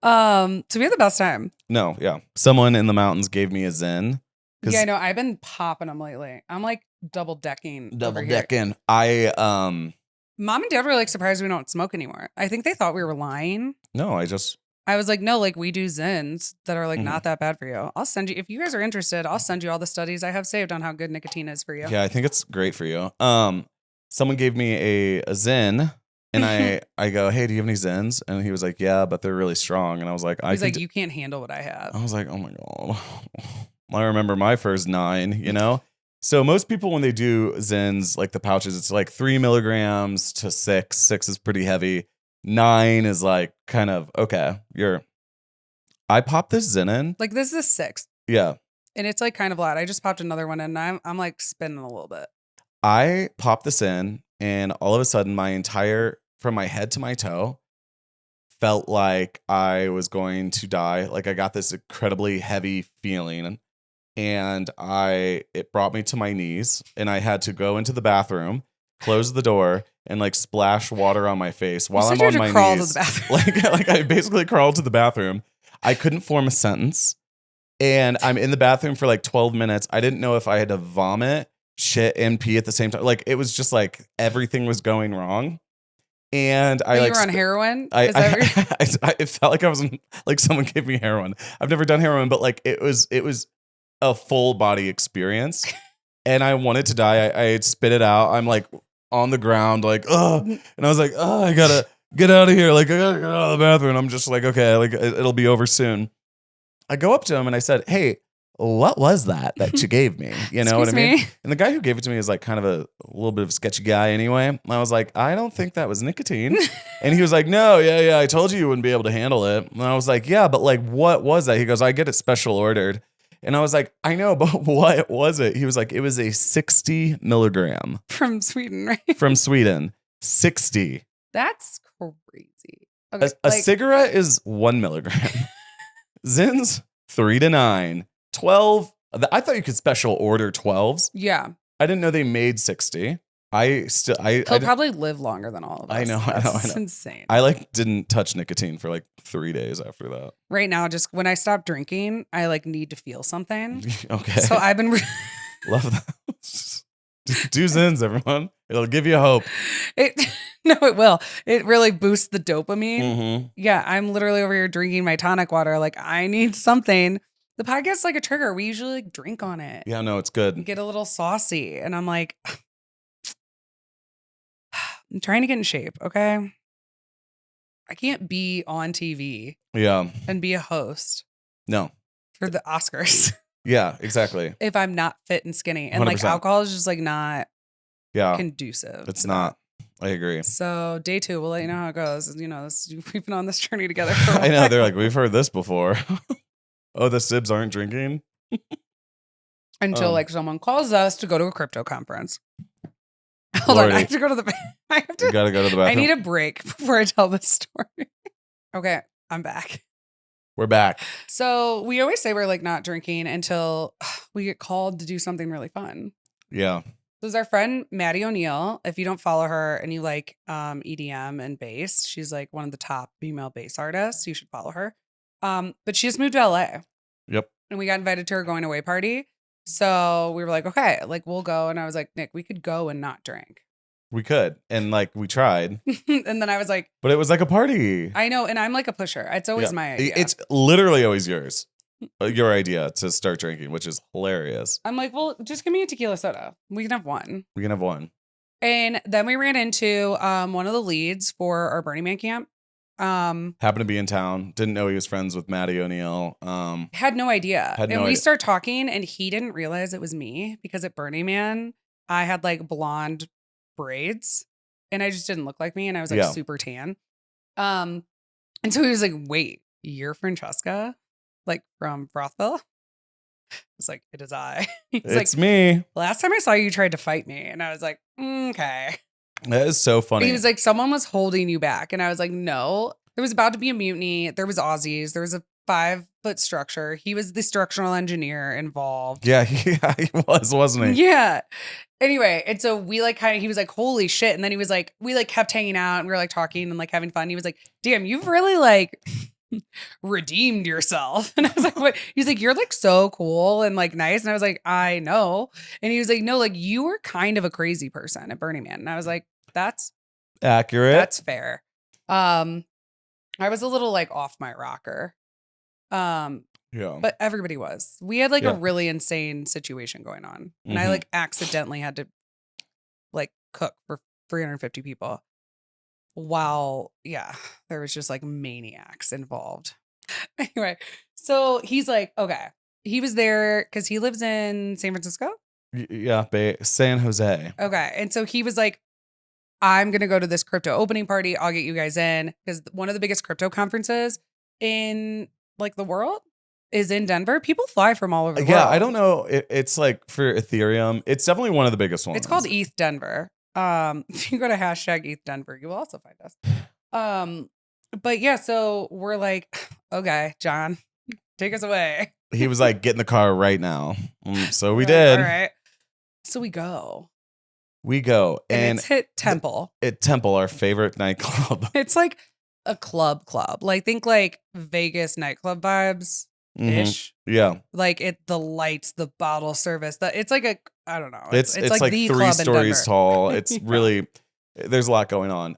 So we had the best time. No, yeah. Someone in the mountains gave me a Zen. Yeah, I know. I've been popping them lately. I'm like double decking. Mom and Dad were like surprised we don't smoke anymore. I think they thought we were lying. No, I was like, no, like we do Zins that are like not that bad for you. I'll send you, if you guys are interested, I'll send you all the studies I have saved on how good nicotine is for you. Yeah, I think it's great for you. Someone gave me a Zen and I go, "Hey, do you have any Zens?" And he was like, "Yeah, but they're really strong." And I was like, he's like, "You can't handle what I have." I was like, "Oh my God." I remember my first 9, you know? So most people, when they do Zens, like the pouches, it's like 3 milligrams to 6. 6 is pretty heavy. 9 is like kind of, okay, I popped this Zen in. Like this is 6. Yeah. And it's like kind of loud. I just popped another one in and I'm like spinning a little bit. I popped this in and all of a sudden from my head to my toe, felt like I was going to die. Like I got this incredibly heavy feeling. And it brought me to my knees and I had to go into the bathroom, close the door and like splash water on my face while I'm on my knees. To the bathroom. like I basically crawled to the bathroom. I couldn't form a sentence and I'm in the bathroom for like 12 minutes. I didn't know if I had to vomit, shit and pee at the same time. Like it was just like everything was going wrong. And you were on heroin? It felt like I was like someone gave me heroin. I've never done heroin, but like it was a full body experience and I wanted to die. I had spit it out. I'm like on the ground, like, oh, and I was like, oh, I gotta get out of here. Like, I gotta get out of the bathroom. I'm just like, okay, like it'll be over soon. I go up to him and I said, "Hey, what was that you gave me?" You know what I mean? And the guy who gave it to me is like kind of a little bit of a sketchy guy anyway. And I was like, "I don't think that was nicotine." And he was like, "No, yeah, I told you wouldn't be able to handle it." And I was like, "Yeah, but like, what was that?" He goes, "I get it special ordered." And I was like, "I know, but what was it?" He was like, "It was a 60 milligram." From Sweden, right? From Sweden. 60. That's crazy. Okay, a cigarette is 1 milligram. Zins, 3 to 9. 12. I thought you could special order 12s. Yeah. I didn't know they made 60. He'll probably live longer than all of us. I know. That's insane. I like didn't touch nicotine for like 3 days after that. Right now, just when I stop drinking, I like need to feel something. Okay. So I've been love that. Do Zins, everyone. It'll give you hope. No, it will. It really boosts the dopamine. Mm-hmm. Yeah, I'm literally over here drinking my tonic water. Like I need something. The podcast's like a trigger. We usually like drink on it. Yeah, no, it's good. Get a little saucy, and I'm like. I'm trying to get in shape, okay? I can't be on TV and be a host. No. For the Oscars. Yeah, exactly. If I'm not fit and skinny. And 100%. like alcohol is just like not conducive. It's not. I agree. So day 2, we'll let you know how it goes. You know, we've been on this journey together for a while. I know. They're like, we've heard this before. Oh, the Sibz aren't drinking? Until like someone calls us to go to a crypto conference. Hold on, I have to go to the. You gotta go to the bathroom. I need a break before I tell this story. Okay, I'm back. We're back. So we always say we're like not drinking until we get called to do something really fun. Yeah. There's our friend Maddie O'Neill. If you don't follow her and you like EDM and bass, she's like one of the top female bass artists. You should follow her. But she just moved to LA Yep. and we got invited to her going away party. So we were like, okay, like we'll go. And I was like, Nick, we could go and not drink. We could. And like we tried. And then I was like, But it was like a party. I know. And I'm like a pusher. It's always my idea. It's literally always yours. Your idea to start drinking, which is hilarious. I'm like, well, just give me a tequila soda. We can have one. We can have one. And then we ran into one of the leads for our Burning Man camp. Happened to be in town. Didn't know he was friends with Maddie O'Neill. Had no idea. Had no and we idea. start talking and he didn't realize it was me because at Burning Man, I had like blonde braids and I just didn't look like me. And I was like super tan. And so he was like, wait, you're Francesca? Like from Brothville? I was like, it is I. He's It's like, me. last time I saw you, you tried to fight me. And I was like, okay. That is so funny. He was like, someone was holding you back. And I was like, no. There was about to be a mutiny. There was Aussies. There was a 5-foot structure. He was the structural engineer involved. Yeah, he was, wasn't he? Yeah. Anyway, and so we like kind of, he was like, holy shit. And then he was like, we like kept hanging out and we were like talking and like having fun. He was like, damn, you've really like redeemed yourself. And I was like, what? He's like, you're like so cool and like nice. And I was like, I know. And he was like, no, like you were kind of a crazy person at Burning Man. And I was like, that's accurate. That's fair. I was a little like off my rocker. Yeah. But everybody was. We had like a really insane situation going on. And I like accidentally had to like cook for 350 people. While, there was just like maniacs involved. Anyway, so he's like, okay. He was there because he lives in San Francisco. Yeah, San Jose. Okay. And so he was like, I'm going to go to this crypto opening party. I'll get you guys in because one of the biggest crypto conferences in like the world is in Denver. People fly from all over the world. Yeah, I don't know. It's like for Ethereum. It's definitely one of the biggest ones. It's called ETH Denver. If you go to hashtag ETH Denver, you will also find us. But yeah, so we're like, okay, John, take us away. He was like, get in the car right now. So we We're did. Like, all right. So we go. And it's hit Temple. At Temple, our favorite nightclub. It's like a club. Like think like Vegas nightclub vibes ish. Yeah. Like the lights, the bottle service. It's like a, I don't know. It's like the 3 club stories tall. It's Yeah. really, there's a lot going on.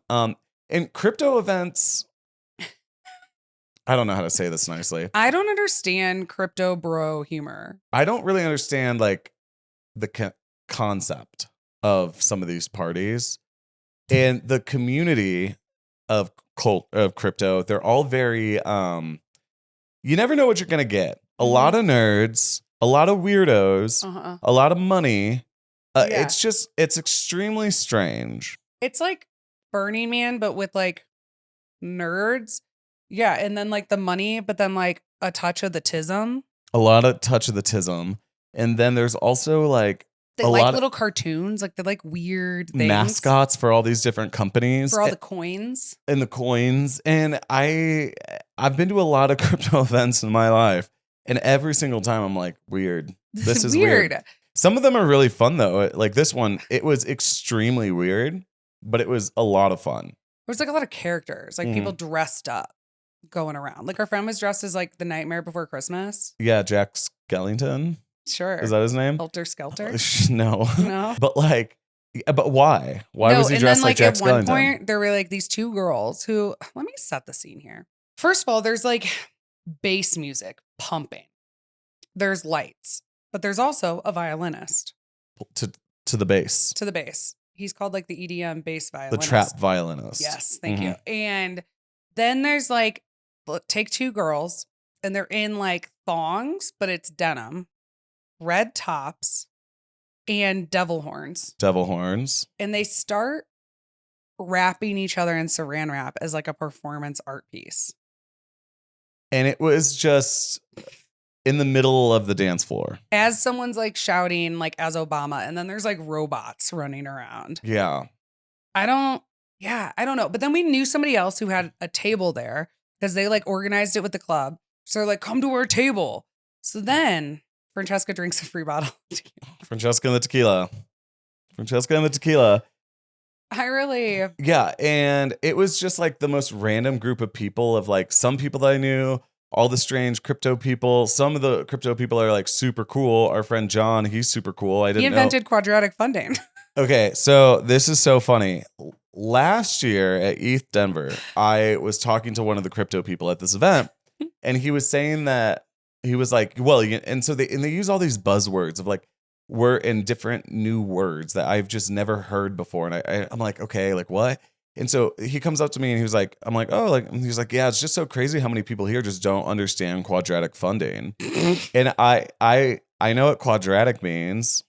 And crypto events, I don't know how to say this nicely. I don't understand crypto bro humor. I don't really understand like the concept of some of these parties and the community of crypto. They're all very, you never know what you're going to get. A lot of nerds, a lot of weirdos, a lot of money. It's extremely strange. It's like Burning Man, but with like nerds. Yeah. And then like the money, but then like a touch of the tism. A lot of touch of the tism. And then there's also like they like little cartoons, like they're like weird things. Mascots for all these different companies. For all the coins. And the coins. And I've been to a lot of crypto events in my life. And every single time I'm like, weird. This is weird. Some of them are really fun though. Like this one, it was extremely weird, but it was a lot of fun. There was like a lot of characters, like people dressed up going around. Like our friend was dressed as like the Nightmare Before Christmas. Yeah, Jack Skellington. Sure. Is that his name? Helter Skelter? No. No. But why? Why was he dressed like Jack Skellington? At one point, there were like these 2 girls who, let me set the scene here. First of all, there's like bass music pumping. There's lights, but there's also a violinist. To the bass. To the bass. He's called like the EDM bass violinist. The trap violinist. Yes, thank you. And then there's like, take 2 girls and they're in like thongs, but it's denim, red tops, and devil horns. Devil horns. And they start wrapping each other in saran wrap as like a performance art piece. And it was just in the middle of the dance floor. As someone's like shouting like as Obama, and then there's like robots running around. Yeah. I don't know. But then we knew somebody else who had a table there because they like organized it with the club. So they're like, come to our table. So then Francesca drinks a free bottle. Francesca and the tequila. Francesca and the tequila. I really. Yeah. And it was just like the most random group of people of like some people that I knew, all the strange crypto people. Some of the crypto people are like super cool. Our friend John, he's super cool. I didn't He invented quadratic funding. Okay, so this is so funny. Last year at ETH Denver, I was talking to one of the crypto people at this event, and he was saying that he was like, well, and so they use all these buzzwords of like we're in different new words that I've just never heard before, and I'm like, okay, like what? And so he comes up to me and he was like, I'm like, oh, like, and he's like, yeah, it's just so crazy how many people here just don't understand quadratic funding, and I know what quadratic means.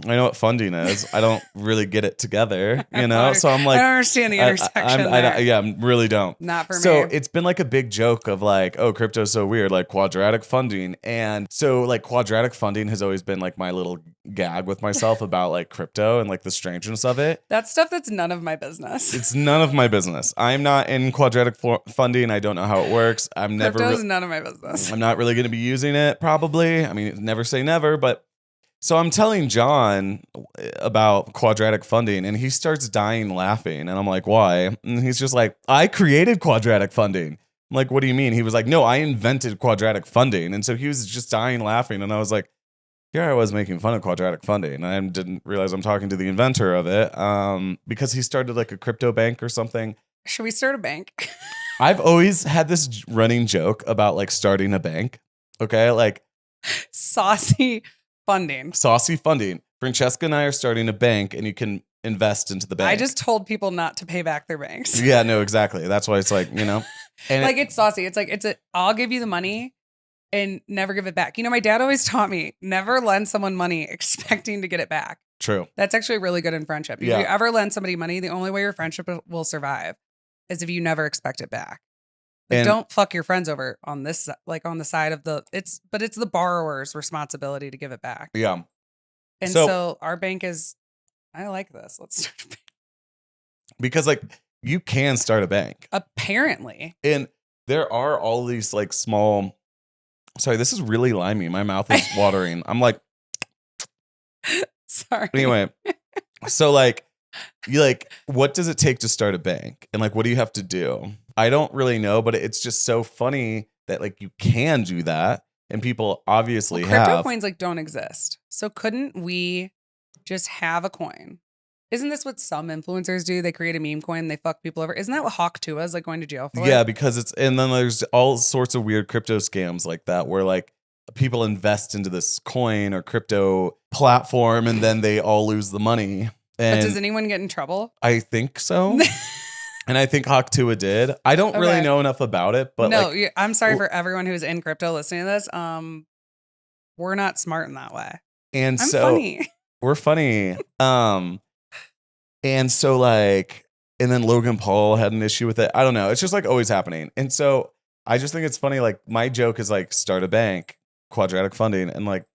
I know what funding is. I don't really get it together, you know? So I'm like, I don't understand the intersection. I really don't. Not for me. So it's been like a big joke of like, oh, crypto's so weird, like quadratic funding. And so like quadratic funding has always been like my little gag with myself about like crypto and like the strangeness of it. That's stuff that's none of my business. It's none of my business. I'm not in quadratic funding. I don't know how it works. Crypto's none of my business. I'm not really going to be using it probably. I mean, never say never, but so I'm telling John about quadratic funding and he starts dying laughing. And I'm like, why? And he's just like, I created quadratic funding. I'm like, what do you mean? He was like, no, I invented quadratic funding. And so he was just dying laughing. And I was like, here I was making fun of quadratic funding. And I didn't realize I'm talking to the inventor of it because he started like a crypto bank or something. Should we start a bank? I've always had this running joke about like starting a bank. Okay. Like saucy funding. Saucy funding. Francesca and I are starting a bank and you can invest into the bank. I just told people not to pay back their banks. Yeah, no, exactly. That's why it's like, you know. And like it's saucy. It's like, I'll give you the money and never give it back. You know, my dad always taught me never lend someone money expecting to get it back. True. That's actually really good in friendship. If you ever lend somebody money, the only way your friendship will survive is if you never expect it back. Like, don't fuck your friends over on this, like on the side of it's the borrower's responsibility to give it back. Yeah. And so our bank is, I like this. Let's start a bank. Because like you can start a bank. Apparently. And there are all these like small, sorry, this is really limey. My mouth is watering. I'm like, sorry. Anyway, so like, what does it take to start a bank? And like, what do you have to do? I don't really know, but it's just so funny that like you can do that. And people obviously crypto coins like don't exist. So couldn't we just have a coin? Isn't this what some influencers do? They create a meme coin, they fuck people over. Isn't that what Hawk Tua is like going to jail for? Yeah, because and then there's all sorts of weird crypto scams like that where like people invest into this coin or crypto platform and then they all lose the money. And but does anyone get in trouble? I think so. And I think Hawk Tua did. I don't really know enough about it, but no, like, I'm sorry for everyone who's in crypto listening to this. We're not smart in that way. And I'm so funny. We're funny. And so like, and then Logan Paul had an issue with it. I don't know. It's just like always happening. And so I just think it's funny. Like my joke is like start a bank, quadratic funding, and like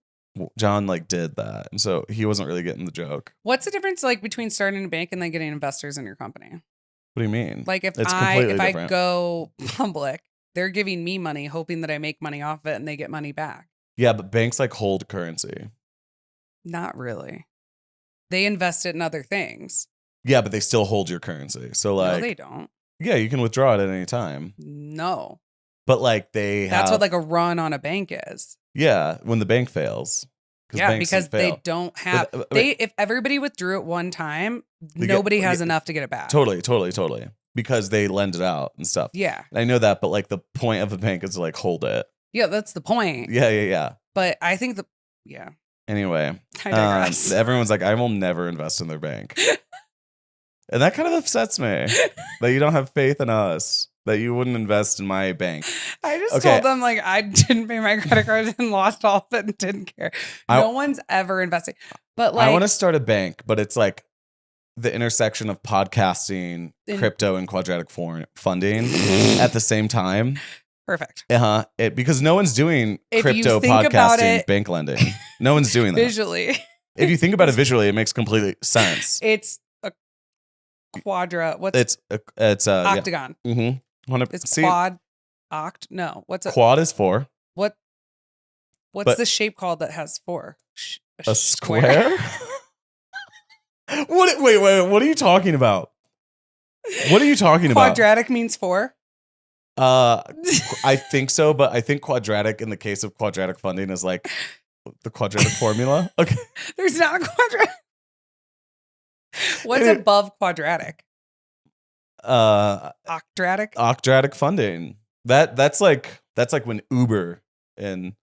John like did that. And so he wasn't really getting the joke. What's the difference like between starting a bank and then getting investors in your company? What do you mean? Like if it's I go public, they're giving me money, hoping that I make money off it and they get money back. Yeah, but banks like hold currency. Not really. They invest it in other things. Yeah, but they still hold your currency. So like, no, they don't. Yeah, you can withdraw it at any time. No. But like that's what like a run on a bank is. Yeah, when the bank fails. Yeah, because they don't have if everybody withdrew at one time, nobody has enough to get it back. Totally. Because they lend it out and stuff. Yeah. I know that, but like the point of a bank is to like hold it. Yeah, that's the point. Yeah. But I think Anyway, I digress. Everyone's like, I will never invest in their bank. And that kind of upsets me that you don't have faith in us, that you wouldn't invest in my bank. I just told them like I didn't pay my credit card and lost all of it and didn't care. No one's ever investing. But like I want to start a bank, but it's like the intersection of podcasting, crypto, and quadratic funding at the same time. Perfect. Because no one's doing crypto, podcasting, bank lending. No one's doing that. Visually. If you think about it visually, it makes complete sense. It's a quadra. What's it's octagon. Yeah. Mm-hmm. It's quad. Oct? No. What's a Quad is 4. what? What's But- the shape called that has 4? A square? What? Wait. What are you talking about? What are you talking about? Quadratic means 4. I think so, but I think quadratic in the case of quadratic funding is like the quadratic formula. Okay. There's not a quadratic. What's above quadratic? Octadratic? Octadratic funding. That's like when Uber and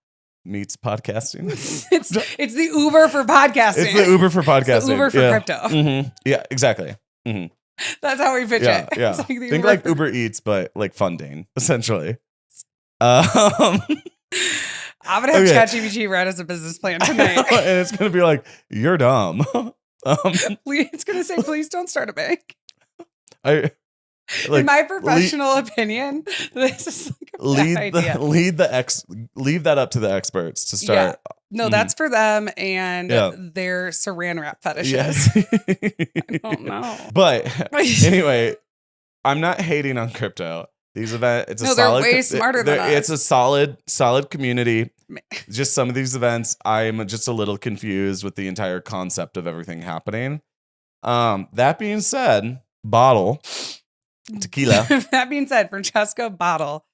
meets podcasting. it's the Uber for podcasting. It's the Uber for podcasting. It's the Uber for crypto. Mm-hmm. Yeah, exactly. Mm-hmm. That's how we pitch Yeah, it. yeah. It's like the Think like Uber Eats, but like funding, essentially. I'm gonna have ChatGPT write us a business plan tonight. And it's gonna be like, you're dumb. It's gonna say, please don't start a bank. Like, in my professional opinion, this is like a bad idea. Leave that up to the experts to start. Yeah. No, that's for them and their saran wrap fetishes. Yes. I don't know. But anyway, I'm not hating on crypto. These events, it's a solid. They're way smarter than us. It's a solid community. Just some of these events, I'm just a little confused with the entire concept of everything happening. That being said, tequila. That being said, Francesca Bottle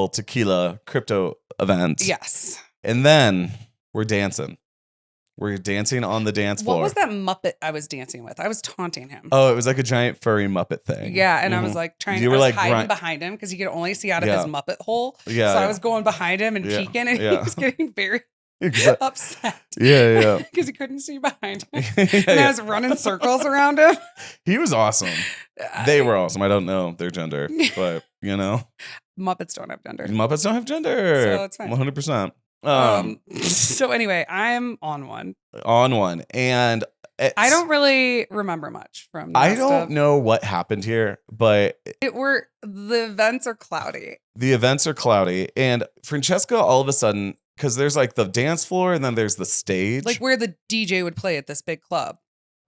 tequila crypto event. Yes. And then we're dancing. We're dancing on the dance floor. What was that Muppet I was dancing with? I was taunting him. Oh, it was like a giant furry Muppet thing. Yeah, and I was like hiding behind him because he could only see out of his Muppet hole. Yeah. So I was going behind him and peeking, and he was getting very upset. Yeah. Because he couldn't see behind him. And I was running circles around him. He was awesome. They were awesome. I don't know their gender, but Muppets don't have gender. Muppets don't have gender. So it's fine. 100%. So anyway, I'm on one. And I don't really remember much from I don't know what happened here, but the events are cloudy. The events are cloudy, and Francesca all of a sudden, because there's like the dance floor and then there's the stage, like where the DJ would play at this big club,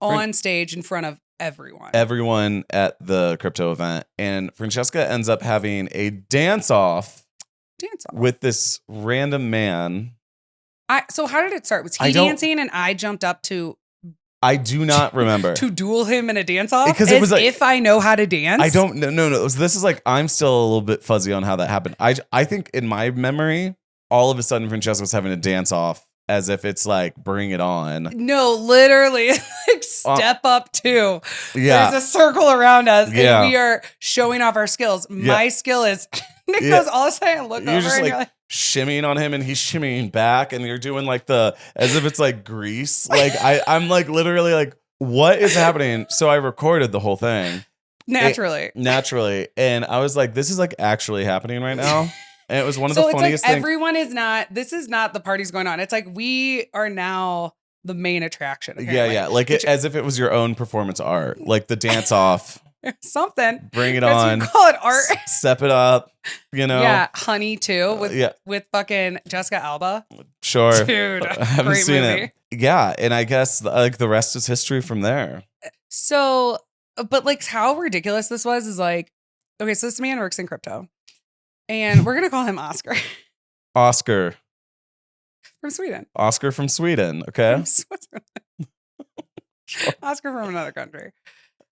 on stage in front of everyone at the crypto event, and Francesca ends up having a dance off with this random man. So how did it start? Was he dancing and I jumped up to? I do not remember. To duel him in a dance off? Because it was like, if I know how to dance? I don't know. No. This is like, I'm still a little bit fuzzy on how that happened. I think in my memory, all of a sudden Francesca was having a dance off as if it's like, bring it on. No, literally, like step up to. Yeah. There's a circle around us and we are showing off our skills. My skill is, Nick goes all of a sudden, look over and you're like, shimmying on him and he's shimmying back and you're doing like as if it's like grease. Like I'm like literally like, what is happening? So I recorded the whole thing. Naturally. And I was like, this is like actually happening right now. And it was one of the funniest things. Everyone is this is not the party's going on. It's like we are now the main attraction. Apparently. Yeah. Like as if it was your own performance art, like the dance off. Something. Bring it on. You call it art. Step it up. Yeah, Honey too with fucking Jessica Alba. Sure. Dude, I haven't seen it. Yeah, and I guess like the rest is history from there. So, but like how ridiculous this was is like, okay, so this man works in crypto. And we're going to call him Oscar. Oscar. From Sweden. Oscar from Sweden. Okay. From Switzerland. Oscar from another country.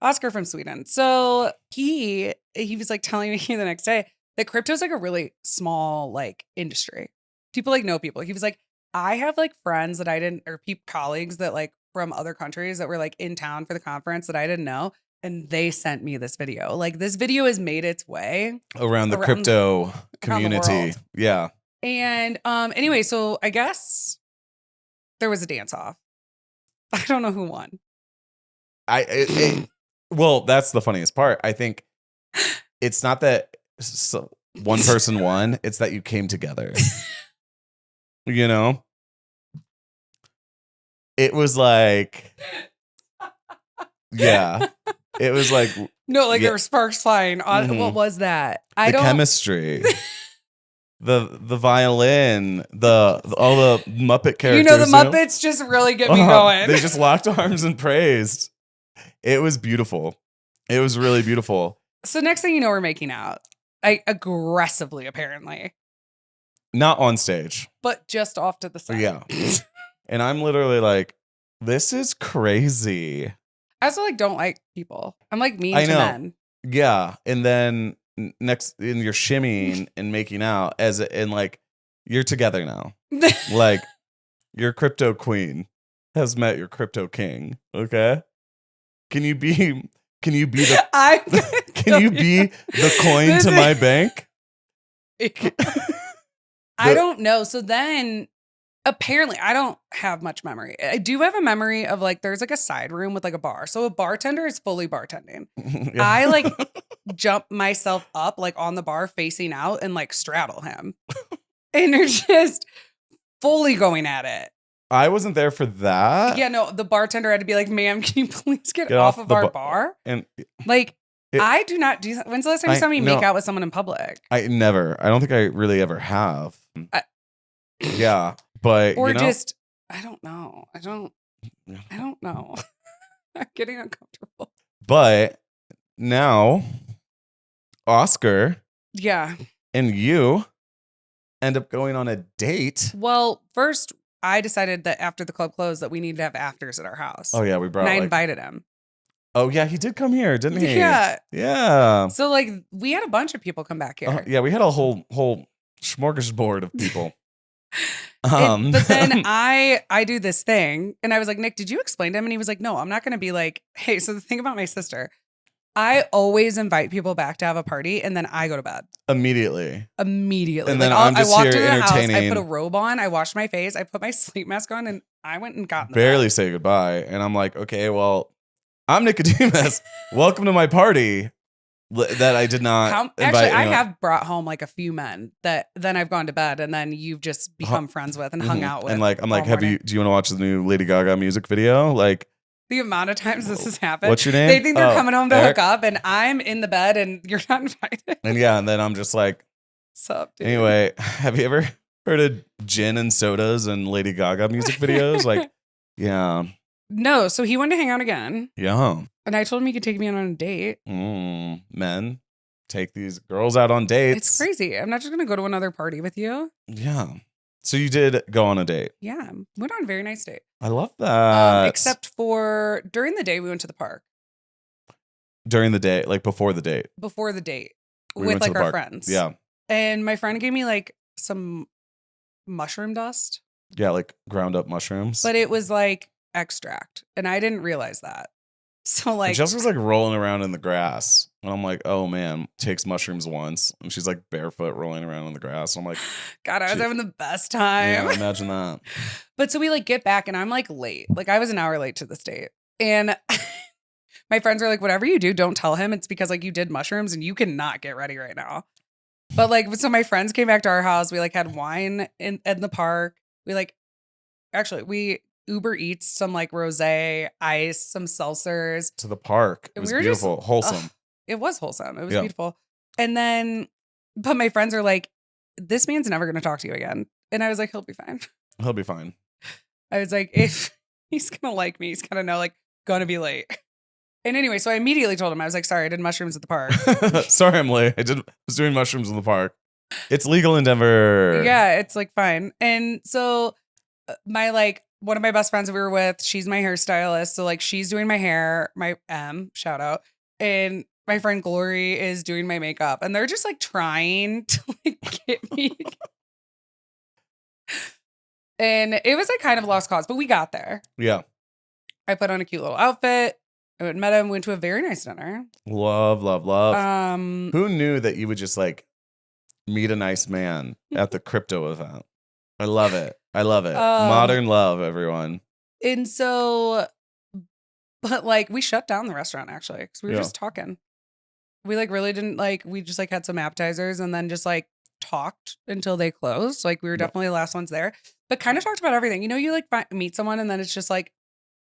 Oscar from Sweden. So he was like telling me the next day that crypto is like a really small like industry. People like know people. He was like, I have like friends that I didn't, or colleagues that like from other countries that were like in town for the conference that I didn't know. And they sent me this video. Like this video has made its way around the crypto community. Yeah. And anyway, so I guess there was a dance off. I don't know who won. Well, that's the funniest part. I think it's not that one person won. It's that you came together. It was like, yeah. It was like no, like there were sparks flying. What was that? Chemistry, the violin, all the Muppet characters. The Muppets just really get me going. They just locked arms and praised. It was beautiful. It was really beautiful. So next thing you know, we're making out. I aggressively, apparently, Not on stage. but just off to the side. Yeah. And I'm literally like, this is crazy. I also like don't like people. I'm like mean I to know. men. Yeah. And then next, and you're shimmying and making out and like, you're together now. Like, your crypto queen has met your crypto king. Okay. Can you be the can you be the coin to my bank? I don't know. So then apparently I don't have much memory. I do have a memory of like there's like a side room with like a bar. So a bartender is fully bartending. Yeah. I like jump myself up like on the bar facing out and like straddle him. And they're just fully going at it. I wasn't there for that. Yeah, no, the bartender had to be like, ma'am, can you please get off of our bar? And like, I do not do. When's the last time you saw me make out with someone in public? I never. I don't think I really ever have. Yeah, but or just I don't know. I don't know. I'm getting uncomfortable. But now, Oscar, yeah, and you end up going on a date. Well, first I decided that after the club closed that we needed to have afters at our house. Oh yeah, we brought. And I invited him. Oh yeah, he did come here, didn't he? Yeah, yeah. So like we had a bunch of people come back here. Yeah, we had a whole smorgasbord of people. But then I do this thing, and I was like, Nick, did you explain to him? And he was like, no, I'm not going to be like, hey. So the thing about my sister, I always invite people back to have a party, and then I go to bed immediately. And then I'm just here entertaining. I put a robe on, I washed my face, I put my sleep mask on, and I went and got in the barely bed. say goodbye. And I'm like, okay, well, I'm Nicodemus. Welcome to my party that I did not invite. Actually, I have brought home like a few men that then I've gone to bed, and then you've just become friends with and hung out with. And like, I'm like, do you want to watch the new Lady Gaga music video? Like, the amount of times this has happened. What's your name? They think they're coming home to hook up, and I'm in the bed, and you're not invited. And yeah, and then I'm just like, sup, dude? Anyway, have you ever heard of gin and sodas and Lady Gaga music videos? Like, yeah. No, so he wanted to hang out again. Yeah. And I told him he could take me on a date. Men take these girls out on dates. It's crazy. I'm not just going to go to another party with you. Yeah. So you did go on a date. Yeah. Went on a very nice date. I love that. Except for during the day, we went to the park. During the day, like before the date? Before the date. We with like our friends. Yeah. And my friend gave me like some mushroom dust. Yeah, like ground up mushrooms. But it was like extract. And I didn't realize that. So like Jessica's like rolling around in the grass. And I'm like, oh man, takes mushrooms once. And she's like barefoot rolling around in the grass. I'm like, God, I was having the best time. Yeah, imagine that. But so we like get back and I'm like late. Like I was an hour late to this date. And my friends are like, whatever you do, don't tell him. It's because like you did mushrooms and you cannot get ready right now. But like, so my friends came back to our house. We like had wine in the park. We Uber Eats some like rosé, ice, some seltzers. To the park. It was beautiful. Wholesome. It was wholesome. It was beautiful. And then, but my friends are like, this man's never going to talk to you again. And I was like, he'll be fine. He'll be fine. I was like, if he's going to like me, he's going to know like, going to be late. And anyway, so I immediately told him, I was like, sorry, I did mushrooms at the park. Sorry, I'm late. I was doing mushrooms in the park. It's legal in Denver. Yeah, it's like fine. And so my like, one of my best friends we were with, she's my hairstylist. So like she's doing my hair, my shout out. And my friend Glory is doing my makeup. And they're just like trying to like get me. And it was like kind of a lost cause, but we got there. Yeah. I put on a cute little outfit. I went and met him, went to a very nice dinner. Love. Who knew that you would just like meet a nice man at the crypto event? I love it. Modern love, everyone. And so, but like we shut down the restaurant actually because we were just talking. We like really didn't like, we just like had some appetizers and then just like talked until they closed. Like we were definitely the last ones there, but kind of talked about everything. You know, you like meet someone and then it's just like,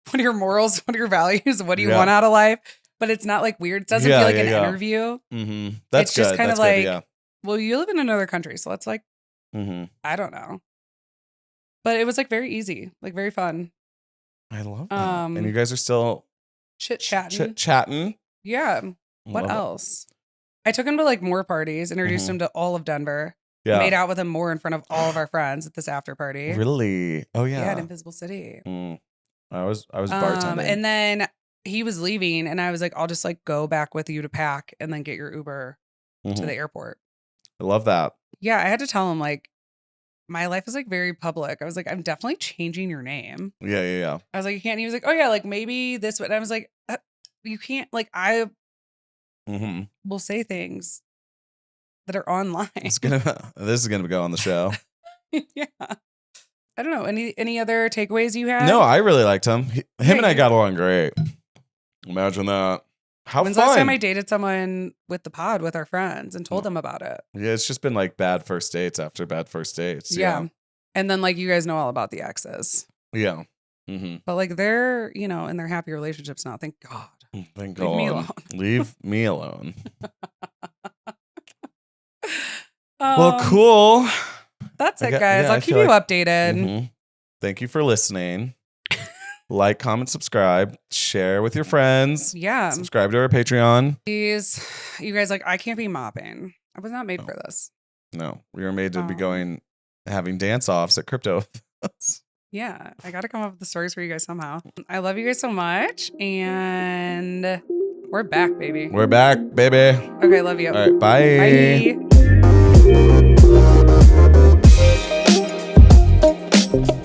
what are your morals? What are your values? What do you want out of life? But it's not like weird. It doesn't feel like an interview. Mm-hmm. That's it's good. just kind That's of like, good, well, you live in another country. So let's like, I don't know. But it was like very easy, like very fun. I love that. And you guys are still chit-chatting. Chatting. Yeah. What else? I took him to like more parties, introduced him to all of Denver, Yeah. made out with him more in front of all of our friends at this after party. Really? Oh Yeah, at yeah. Invisible City. I was bartending. And then he was leaving, and I was like, I'll just like go back with you to pack and then get your Uber to the airport. I love that. Yeah, I had to tell him like my life is like very public. I was like, I'm definitely changing your name. Yeah. I was like, you can't. He was like, oh yeah, like maybe this. And I was like, you can't. Like I will say things that are online. This is gonna go on the show. Yeah. I don't know. Any other takeaways you had? No, I really liked him. Him and I got along great. Imagine that. How When's fun. the last time I dated someone with the pod with our friends and told them about it? Yeah, it's just been like bad first dates after bad first dates. Yeah. And then like you guys know all about the exes. Yeah. But like they're, you know, in their happy relationships now. Thank God. Thank Leave me alone. Leave me alone. Well, cool. That's it, guys. I'll keep you updated. Thank you for listening. Like, comment, subscribe, share with your friends. Yeah. Subscribe to our Patreon. Please, you guys, like, I can't be mopping. I was not made for this. No, we were made to be having dance offs at crypto. Yeah, I got to come up with the stories for you guys somehow. I love you guys so much. And we're back, baby. We're back, baby. Okay, love you. All right, bye. Bye.